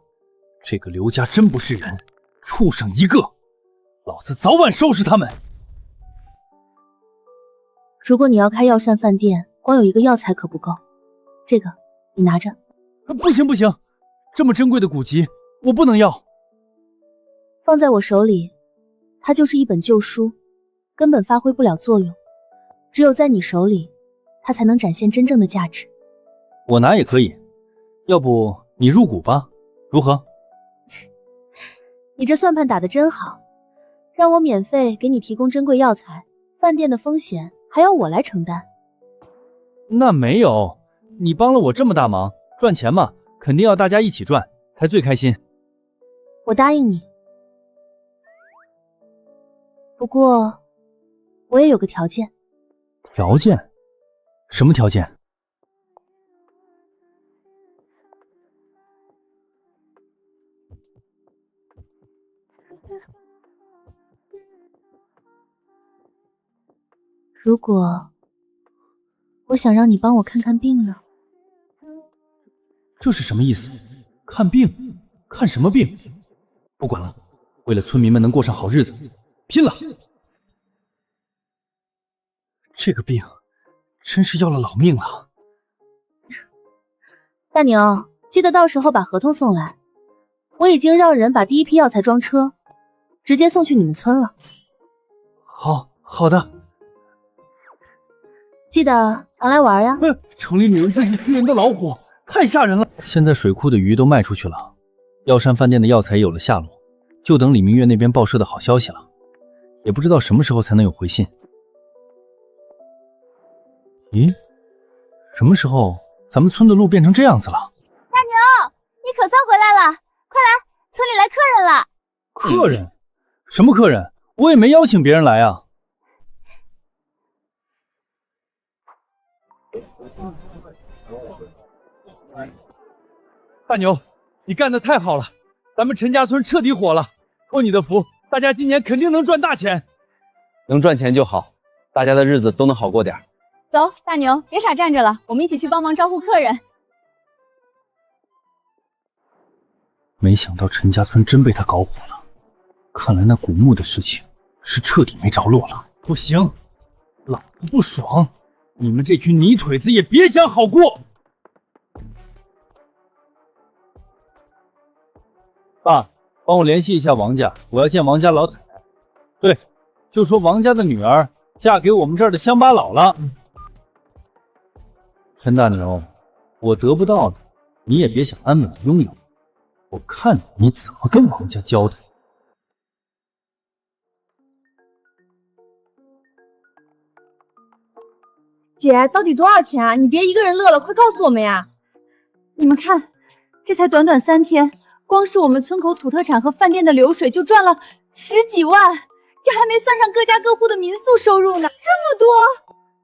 这个刘家真不是人，畜生一个！老子早晚收拾他们。如果你要开药膳饭店，光有一个药材可不够，这个你拿着。不行不行，这么珍贵的古籍我不能要。放在我手里，它就是一本旧书，根本发挥不了作用。只有在你手里，它才能展现真正的价值。我拿也可以，要不你入股吧，如何？你这算盘打得真好，让我免费给你提供珍贵药材，饭店的风险还要我来承担。那没有，你帮了我这么大忙，赚钱嘛，肯定要大家一起赚，才最开心。我答应你，不过我也有个条件。条件？什么条件？如果我想让你帮我看看病呢？这是什么意思？看病？看什么病？不管了，为了村民们能过上好日子，拼了！这个病真是要了老命了。大牛，记得到时候把合同送来，我已经让人把第一批药材装车，直接送去你们村了。好的。记得常来玩呀。城里女人真是吃人的老虎，太吓人了。现在水库的鱼都卖出去了，药膳饭店的药材有了下落，就等李明月那边报社的好消息了，也不知道什么时候才能有回信。咦，什么时候咱们村的路变成这样子了？大牛，你可算回来了，快来，村里来客人了。客人？什么客人？我也没邀请别人来啊。大牛，你干得太好了，咱们陈家村彻底火了。托你的福，大家今年肯定能赚大钱。能赚钱就好，大家的日子都能好过点。走，大牛，别傻站着了，我们一起去帮忙招呼客人。没想到陈家村真被他搞火了，看来那古墓的事情是彻底没着落了。不行，老子不爽！你们这群泥腿子也别想好过！爸，帮我联系一下王家，我要见王家老太太。对，就说王家的女儿嫁给我们这儿的乡巴佬了。陈大牛，我得不到的，你也别想安稳拥有。我看你怎么跟王家交代。姐，到底多少钱啊？你别一个人乐了，快告诉我们呀！你们看，这才短短3天，光是我们村口土特产和饭店的流水就赚了10几万，这还没算上各家各户的民宿收入呢，这么多！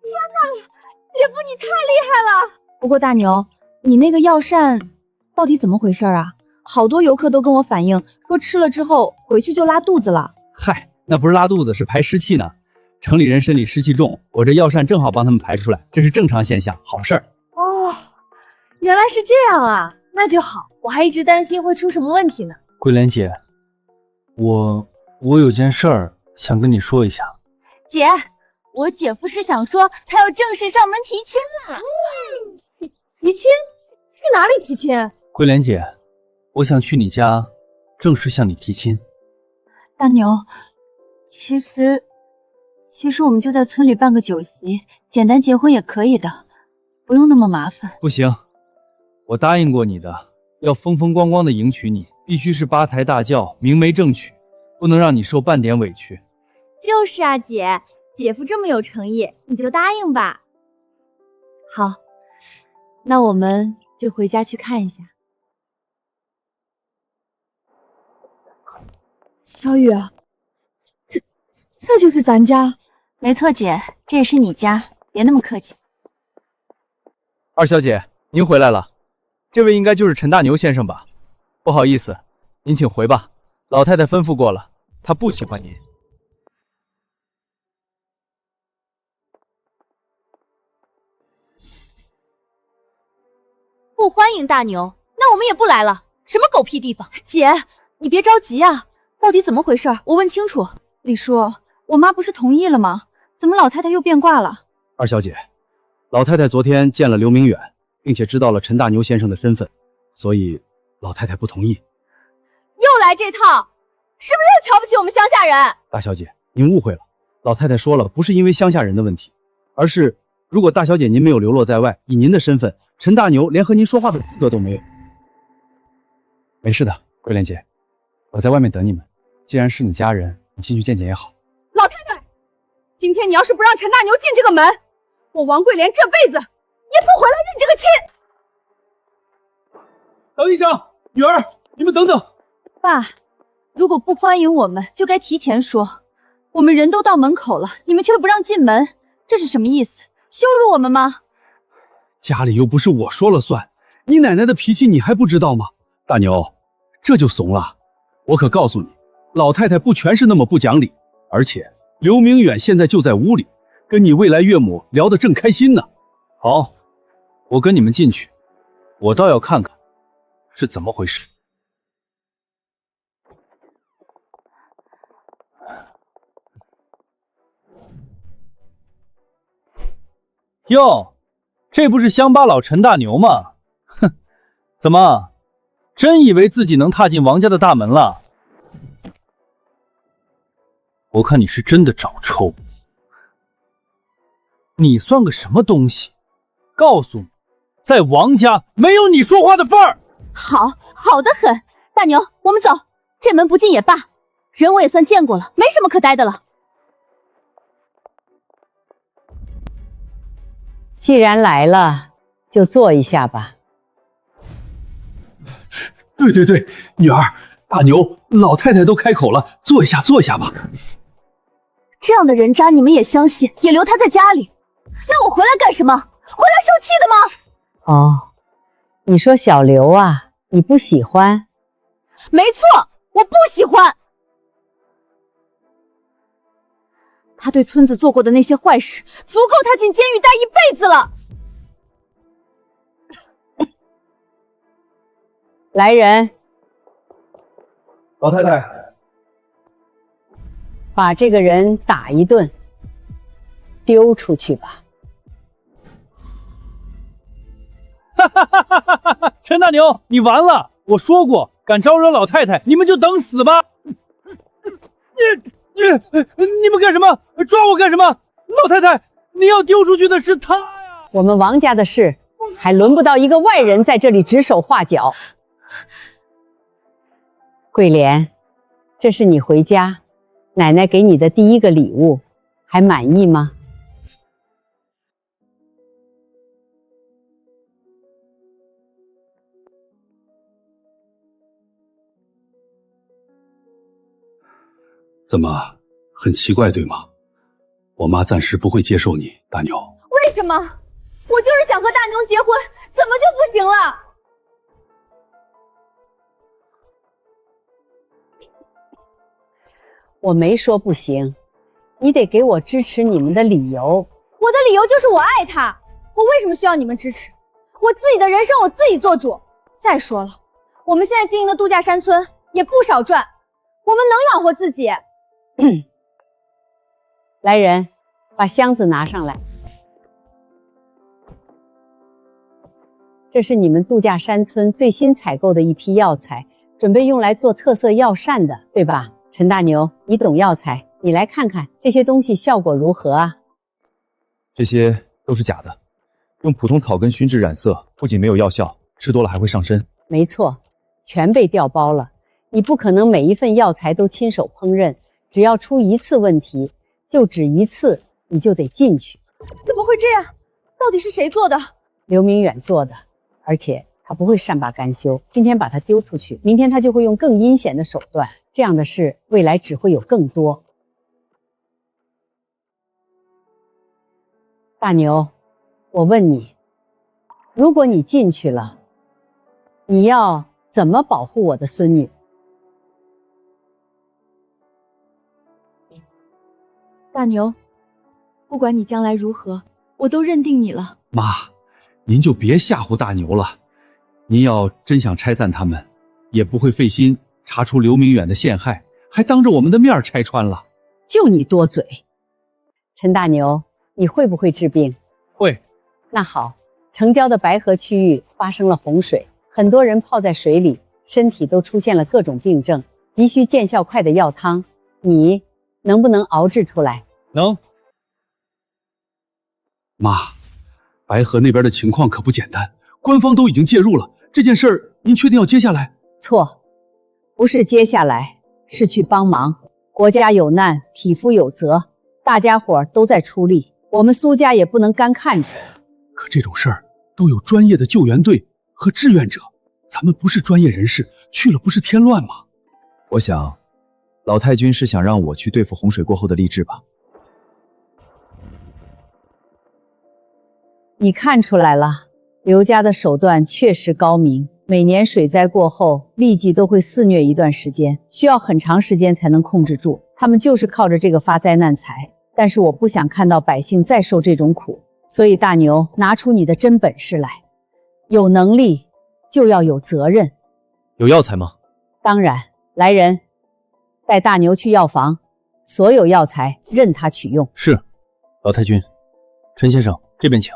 天哪，姐夫你太厉害了！不过大牛，你那个药膳到底怎么回事啊？好多游客都跟我反映说吃了之后回去就拉肚子了。嗨，那不是拉肚子，是排湿气呢。城里人身里湿气重，我这药膳正好帮他们排出来，这是正常现象，好事儿。哦，原来是这样啊，那就好，我还一直担心会出什么问题呢。桂莲姐，我有件事儿想跟你说一下。姐，我姐夫是想说他要正式上门提亲了。提亲？去哪里提亲？桂莲姐，我想去你家正式向你提亲。大牛，其实我们就在村里办个酒席，简单结婚也可以的，不用那么麻烦。不行，我答应过你的，要风风光光的迎娶你，必须是八抬大轿，明媒正娶，不能让你受半点委屈。就是啊，姐，姐夫这么有诚意，你就答应吧。好，那我们就回家去看一下。小雨，这就是咱家。没错，姐，这也是你家，别那么客气。二小姐，您回来了，这位应该就是陈大牛先生吧？不好意思，您请回吧，老太太吩咐过了，她不喜欢您。不欢迎大牛，那我们也不来了。什么狗屁地方！姐，你别着急啊，到底怎么回事？我问清楚。李叔，我妈不是同意了吗？怎么老太太又变卦了？二小姐，老太太昨天见了刘明远，并且知道了陈大牛先生的身份，所以老太太不同意。又来这套，是不是又瞧不起我们乡下人？大小姐，您误会了，老太太说了，不是因为乡下人的问题，而是如果大小姐您没有流落在外，以您的身份，陈大牛连和您说话的资格都没有。没事的，桂莲姐，我在外面等你们。既然是你家人，你进去见见也好。老太太，今天你要是不让陈大牛进这个门，我王桂莲这辈子也不回来认这个亲。等一声，女儿，你们等等。爸，如果不欢迎我们，就该提前说。我们人都到门口了，你们却不让进门，这是什么意思？羞辱我们吗？家里又不是我说了算，你奶奶的脾气你还不知道吗？大牛，这就怂了。我可告诉你，老太太不全是那么不讲理，而且刘明远现在就在屋里，跟你未来岳母聊得正开心呢。好，我跟你们进去，我倒要看看是怎么回事。哟，这不是乡巴佬陈大牛吗？哼，怎么，真以为自己能踏进王家的大门了？我看你是真的找抽。你算个什么东西？告诉你，在王家没有你说话的份儿。好，好的很。大牛，我们走，这门不进也罢，人我也算见过了，没什么可待的了。既然来了，就坐一下吧。对对对，女儿，大牛，老太太都开口了，坐一下，坐一下吧。这样的人渣你们也相信，也留他在家里？那我回来干什么？回来受气的吗？哦，你说小刘啊，你不喜欢？没错，我不喜欢。他对村子做过的那些坏事，足够他进监狱待一辈子了。来人，老太太，把这个人打一顿，丢出去吧。陈大牛，你完了！我说过，敢招惹老太太，你们就等死吧！你们干什么？抓我干什么？老太太，你要丢出去的是他呀！我们王家的事，还轮不到一个外人在这里指手画脚。桂莲，这是你回家奶奶给你的第一个礼物，还满意吗？怎么很奇怪对吗？我妈暂时不会接受你，大牛。为什么？我就是想和大牛结婚，怎么就不行了？我没说不行，你得给我支持你们的理由。我的理由就是我爱他，我为什么需要你们支持？我自己的人生我自己做主。再说了，我们现在经营的度假山村也不少赚，我们能养活自己。来人，把箱子拿上来。这是你们度假山村最新采购的一批药材，准备用来做特色药膳的，对吧？陈大牛，你懂药材，你来看看这些东西效果如何啊？这些都是假的，用普通草根熏制染色，不仅没有药效，吃多了还会上身。没错，全被调包了。你不可能每一份药材都亲手烹饪，只要出一次问题，就只一次，你就得进去。怎么会这样？到底是谁做的？刘明远做的，而且他不会善罢甘休。今天把他丢出去，明天他就会用更阴险的手段。这样的事未来只会有更多。大牛，我问你，如果你进去了，你要怎么保护我的孙女？大牛，不管你将来如何，我都认定你了。妈，您就别吓唬大牛了。您要真想拆散他们，也不会费心查出刘明远的陷害，还当着我们的面拆穿了。就你多嘴。陈大牛，你会不会治病？会。那好，城郊的白河区域发生了洪水，很多人泡在水里，身体都出现了各种病症，急需见效快的药汤，你能不能熬制出来？能。妈，白河那边的情况可不简单，官方都已经介入了，这件事儿您确定要接下来？错，不是接下来，是去帮忙。国家有难，匹夫有责，大家伙都在出力，我们苏家也不能干看着。可这种事儿都有专业的救援队和志愿者，咱们不是专业人士，去了不是添乱吗？我想，老太君是想让我去对付洪水过后的吏治吧。你看出来了，刘家的手段确实高明。每年水灾过后，痢疾都会肆虐一段时间，需要很长时间才能控制住。他们就是靠着这个发灾难财。但是我不想看到百姓再受这种苦，所以大牛，拿出你的真本事来。有能力就要有责任。有药材吗？当然，来人，带大牛去药房，所有药材任他取用。是，老太君。陈先生，这边请。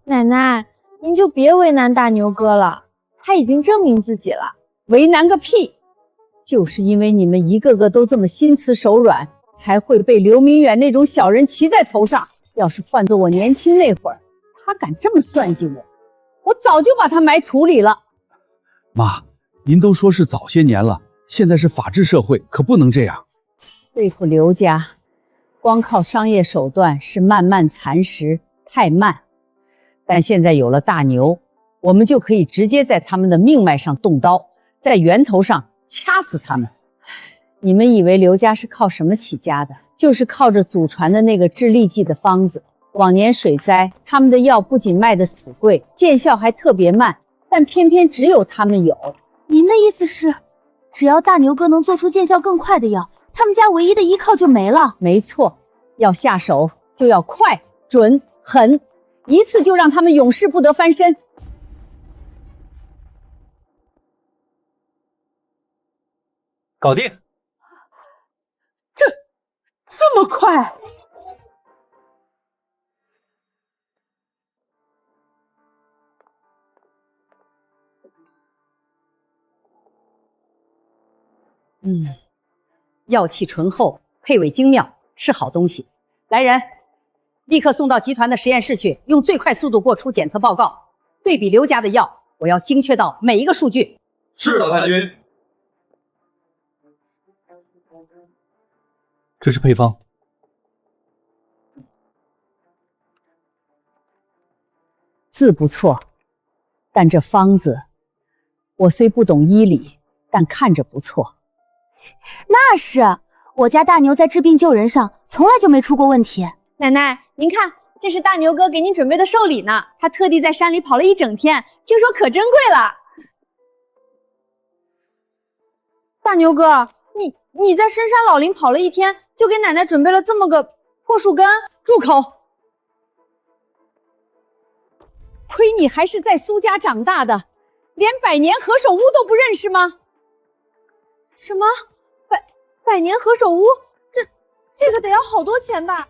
奶奶，您就别为难大牛哥了，他已经证明自己了。为难个屁！就是因为你们一个个都这么心慈手软，才会被刘明远那种小人骑在头上。要是换做我年轻那会儿，他敢这么算计我，我早就把他埋土里了。妈，您都说是早些年了，现在是法治社会，可不能这样。对付刘家，光靠商业手段是漫漫蚕食，太慢。但现在有了大牛，我们就可以直接在他们的命脉上动刀，在源头上掐死他们。你们以为刘家是靠什么起家的？就是靠着祖传的那个治痢疾的方子。往年水灾，他们的药不仅卖得死贵，见效还特别慢，但偏偏只有他们有。您的意思是，只要大牛哥能做出见效更快的药，他们家唯一的依靠就没了？没错，要下手就要快、准、狠，一次就让他们永世不得翻身。搞定。这么快？药气醇厚，配尾精妙，是好东西。来人，立刻送到集团的实验室去，用最快速度过出检测报告。对比刘家的药，我要精确到每一个数据。是的，太君。这是配方。字不错，但这方子，我虽不懂医理，但看着不错。那是，我家大牛在治病救人上从来就没出过问题。奶奶，您看，这是大牛哥给您准备的寿礼呢，他特地在山里跑了一整天，听说可珍贵了。大牛哥，你在深山老林跑了一天，就给奶奶准备了这么个破树根？住口！亏你还是在苏家长大的，连百年何首乌都不认识吗？什么？百年何首乌？这个得要好多钱吧？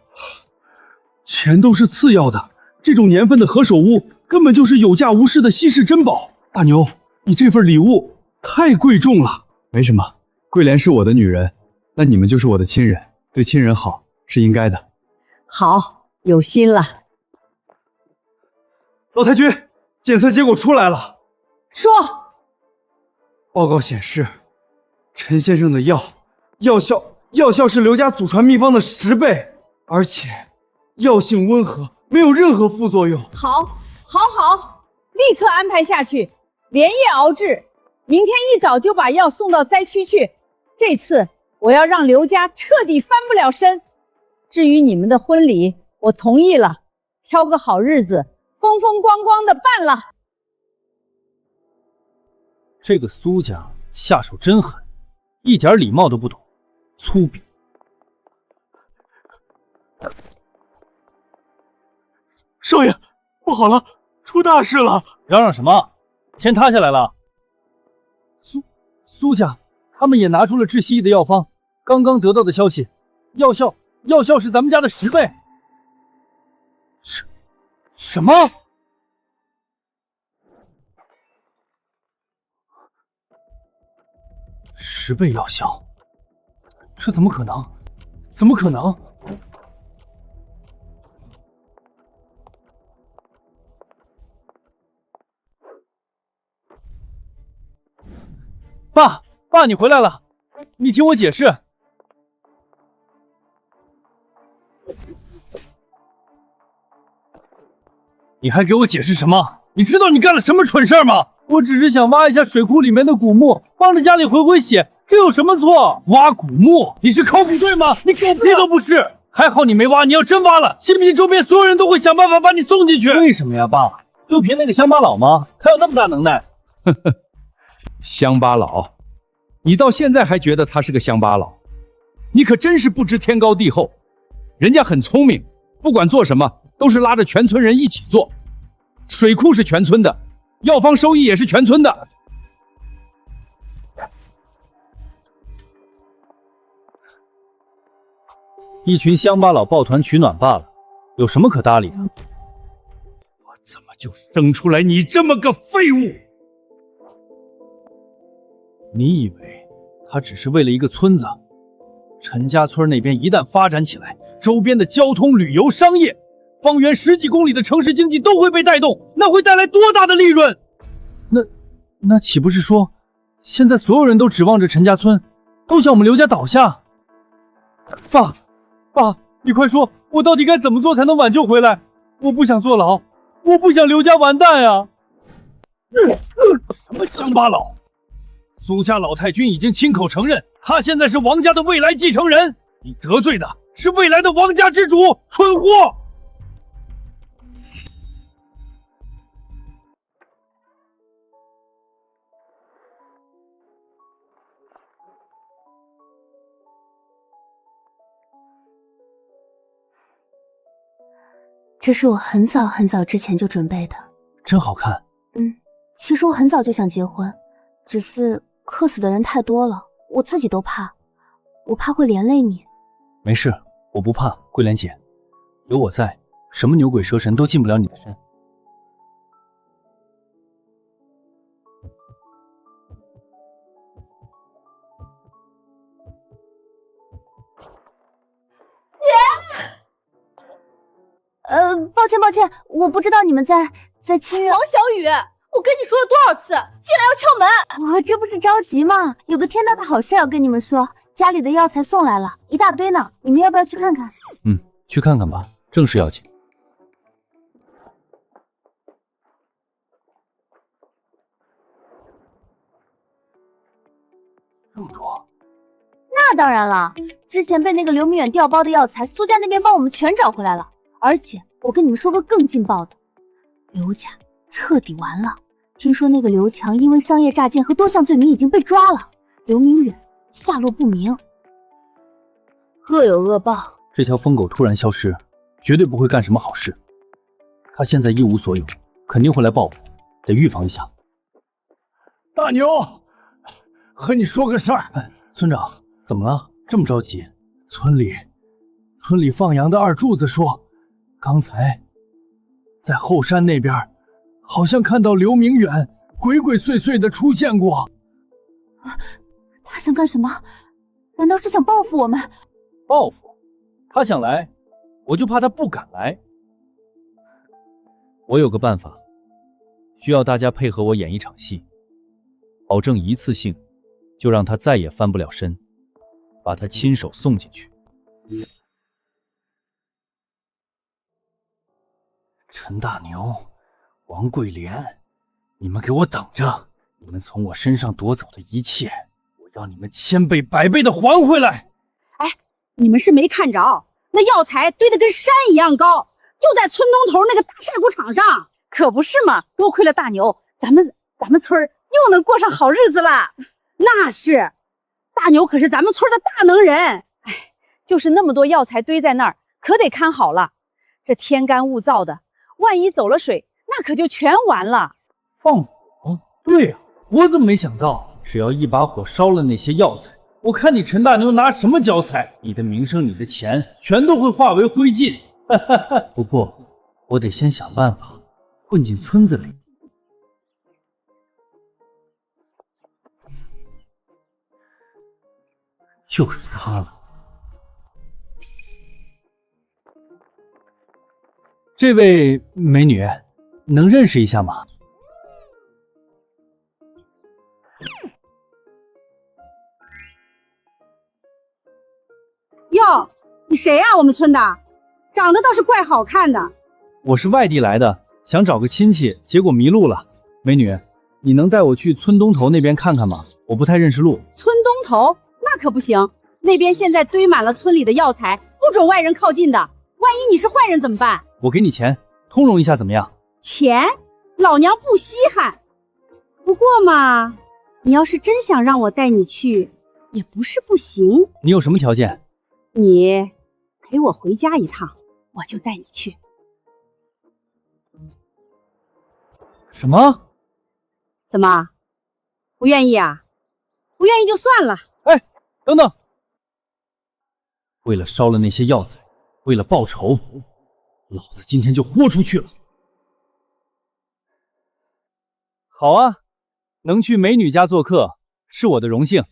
钱都是次要的，这种年份的何首乌根本就是有价无市的稀世珍宝。大牛，你这份礼物太贵重了。没什么，桂莲是我的女人，那你们就是我的亲人，对亲人好是应该的。好，有心了。老太君，检测结果出来了。说，报告显示，陈先生的药效是刘家祖传秘方的10倍，而且药性温和，没有任何副作用。好，立刻安排下去。连夜熬制，明天一早就把药送到灾区去。这次我要让刘家彻底翻不了身。至于你们的婚礼，我同意了，挑个好日子，风风光光的办了。这个苏家下手真狠，一点礼貌都不懂，粗鄙。少爷，不好了，出大事了！嚷嚷什么？天塌下来了？苏家他们也拿出了治蜥蜴的药方，刚刚得到的消息，药效是咱们家的10倍。什么？10倍药效？这怎么可能？怎么可能？爸，你回来了，你听我解释。你还给我解释什么？你知道你干了什么蠢事吗？我只是想挖一下水库里面的古墓，帮着家里回血，这有什么错？挖古墓？你是考古队吗？你狗屁都不是！还好你没挖，你要真挖了，信不信周边所有人都会想办法把你送进去？为什么呀，爸？就凭那个乡巴佬吗？他有那么大能耐？呵呵，乡巴佬，你到现在还觉得他是个乡巴佬？你可真是不知天高地厚。人家很聪明，不管做什么都是拉着全村人一起做。水库是全村的，药方收益也是全村的。一群乡巴佬抱团取暖罢了，有什么可搭理的？我怎么就生出来你这么个废物？你以为他只是为了一个村子？陈家村那边一旦发展起来，周边的交通、旅游、商业，方圆10几公里的城市经济都会被带动，那会带来多大的利润？那岂不是说，现在所有人都指望着陈家村，都向我们刘家倒下？爸，你快说，我到底该怎么做才能挽救回来？我不想坐牢，我不想刘家完蛋呀！什么乡巴佬？苏家老太君已经亲口承认，他现在是王家的未来继承人。你得罪的是未来的王家之主，蠢货！这是我很早很早之前就准备的，真好看。其实我很早就想结婚，只是客死的人太多了，我自己都怕，我怕会连累你。没事，我不怕，桂莲姐，有我在，什么牛鬼蛇神都进不了你的身。抱歉，我不知道你们在亲热。王小雨，我跟你说了多少次，进来要敲门。我这不是着急吗？有个天大的好事要跟你们说，家里的药材送来了，一大堆呢，你们要不要去看看？去看看吧，正事要紧。这么多？那当然了，之前被那个刘明远调包的药材，苏家那边帮我们全找回来了。而且我跟你们说个更劲爆的，刘家彻底完了。听说那个刘强因为商业诈骗和多项罪名已经被抓了，刘明远下落不明，恶有恶报。这条疯狗突然消失，绝对不会干什么好事。他现在一无所有，肯定会来报复，得预防一下。大牛，和你说个事儿。村长，怎么了？这么着急？村里放羊的二柱子说，刚才在后山那边，好像看到刘明远鬼鬼祟祟的出现过。他想干什么？难道是想报复我们？报复？他想来，我就怕他不敢来。我有个办法，需要大家配合我演一场戏，保证一次性就让他再也翻不了身，把他亲手送进去。陈大牛、王桂莲，你们给我等着！你们从我身上夺走的一切，我要你们千倍百倍的还回来！哎，你们是没看着，那药材堆得跟山一样高，就在村东头那个大晒谷场上。可不是嘛，多亏了大牛，咱们村又能过上好日子了。那是，大牛可是咱们村的大能人。哎，就是那么多药材堆在那儿，可得看好了。这天干物燥的，万一走了水，那可就全完了。放火？对呀，我怎么没想到，只要一把火烧了那些药材，我看你陈大牛拿什么交差，你的名声、你的钱全都会化为灰烬。不过，我得先想办法混进村子里。就是他了。这位美女，能认识一下吗？哟，你谁呀？我们村的，长得倒是怪好看的。我是外地来的，想找个亲戚，结果迷路了。美女，你能带我去村东头那边看看吗？我不太认识路。村东头？那可不行，那边现在堆满了村里的药材，不准外人靠近的。万一你是坏人怎么办？我给你钱，通融一下怎么样？钱？老娘不稀罕。不过嘛，你要是真想让我带你去，也不是不行。你有什么条件？你陪我回家一趟，我就带你去。什么？怎么？不愿意啊？不愿意就算了。哎，等等！为了烧了那些药材，为了报仇，老子今天就豁出去了。好啊，能去美女家做客是我的荣幸。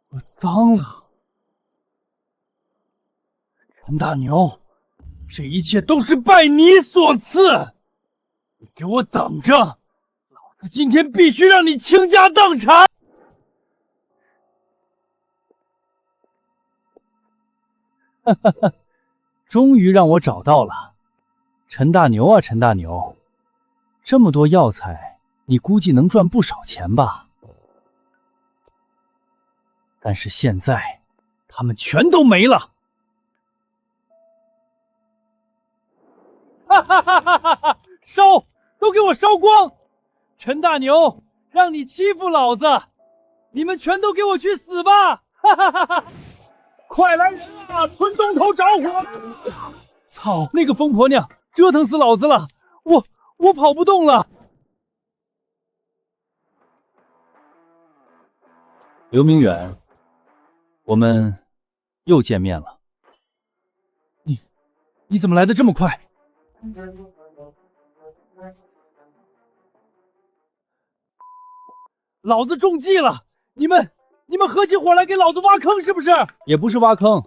我脏了，陈大牛，这一切都是拜你所赐。你给我等着，老子今天必须让你倾家荡产！哈哈哈，终于让我找到了，陈大牛啊，陈大牛，这么多药材，你估计能赚不少钱吧？但是现在，他们全都没了！哈哈哈哈哈！烧，都给我烧光！陈大牛，让你欺负老子，你们全都给我去死吧！哈哈哈哈！快来人啊！村东头着火了！操，那个疯婆娘折腾死老子了！我跑不动了。刘明远，我们又见面了。你怎么来的这么快？老子中计了！你们合起伙来给老子挖坑是不是？也不是挖坑，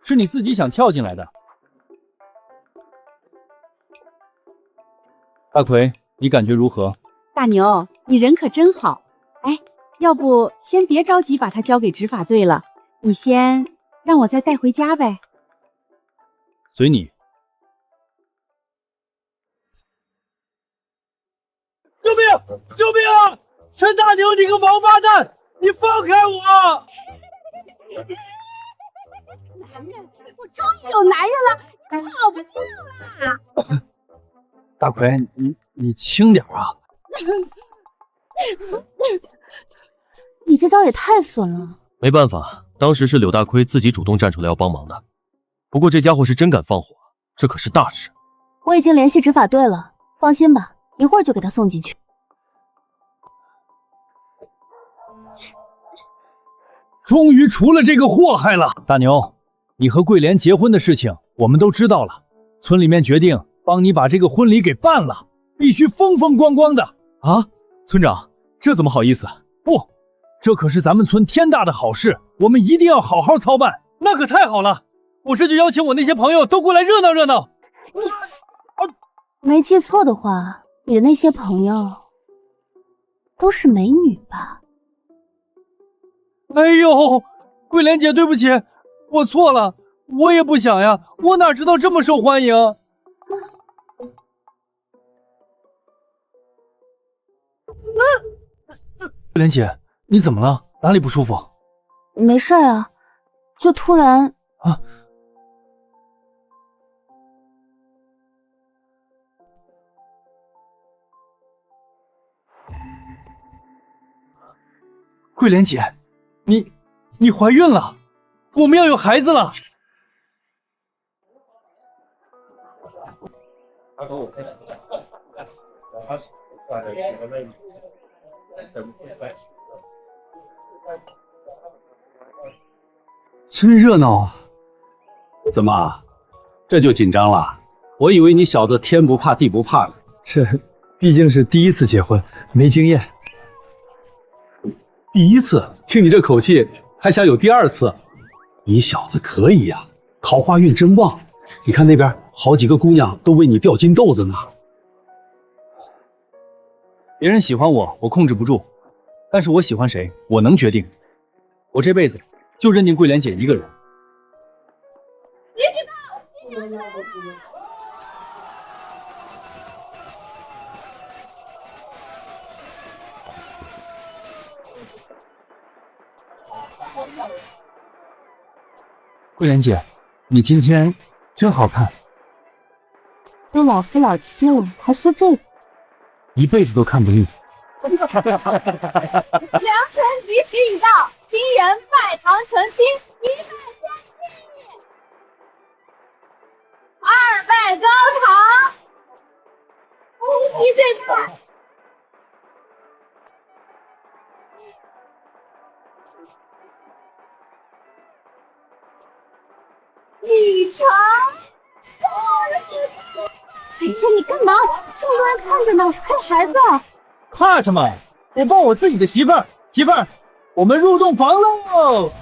是你自己想跳进来的。大奎，你感觉如何？大牛，你人可真好。哎，要不先别着急把他交给执法队了，你先让我再带回家呗。随你。救命！救命啊！陈大牛，你个王八蛋！你放开我！男人，我终于有男人了，你跑不掉啦！大奎，你轻点啊！你这招也太损了。没办法，当时是柳大亏自己主动站出来要帮忙的。不过这家伙是真敢放火，这可是大事。我已经联系执法队了，放心吧，一会儿就给他送进去。终于除了这个祸害了。大牛，你和桂莲结婚的事情我们都知道了，村里面决定帮你把这个婚礼给办了，必须风风光光的。啊，村长，这怎么好意思？不，这可是咱们村天大的好事，我们一定要好好操办。那可太好了，我这就邀请我那些朋友都过来热闹热闹。没记错的话，你的那些朋友都是美女吧？哎呦，桂莲姐，对不起，我错了，我也不想呀，我哪知道这么受欢迎？桂莲姐，你怎么了？哪里不舒服？没事啊，就突然啊。桂莲姐，你怀孕了，我们要有孩子了。真热闹啊！怎么，这就紧张了？我以为你小子天不怕地不怕呢。这毕竟是第一次结婚，没经验。第一次，听你这口气，还想有第二次？你小子可以呀，桃花运真旺。你看那边好几个姑娘都为你掉金豆子呢。别人喜欢我，我控制不住；但是我喜欢谁，我能决定。我这辈子就认定桂莲姐一个人。及时到，新娘子来了！桂莲姐，你今天真好看。都老夫老妻了，还说这个，一辈子都看不腻。良辰吉时已到，新人拜堂成亲，一拜相见，二拜高堂，夫妻对拜。女成送人。哎呀，你干嘛？这么多人看着呢，还有孩子。怕什么？我抱我自己的媳妇儿，媳妇儿，我们入洞房喽！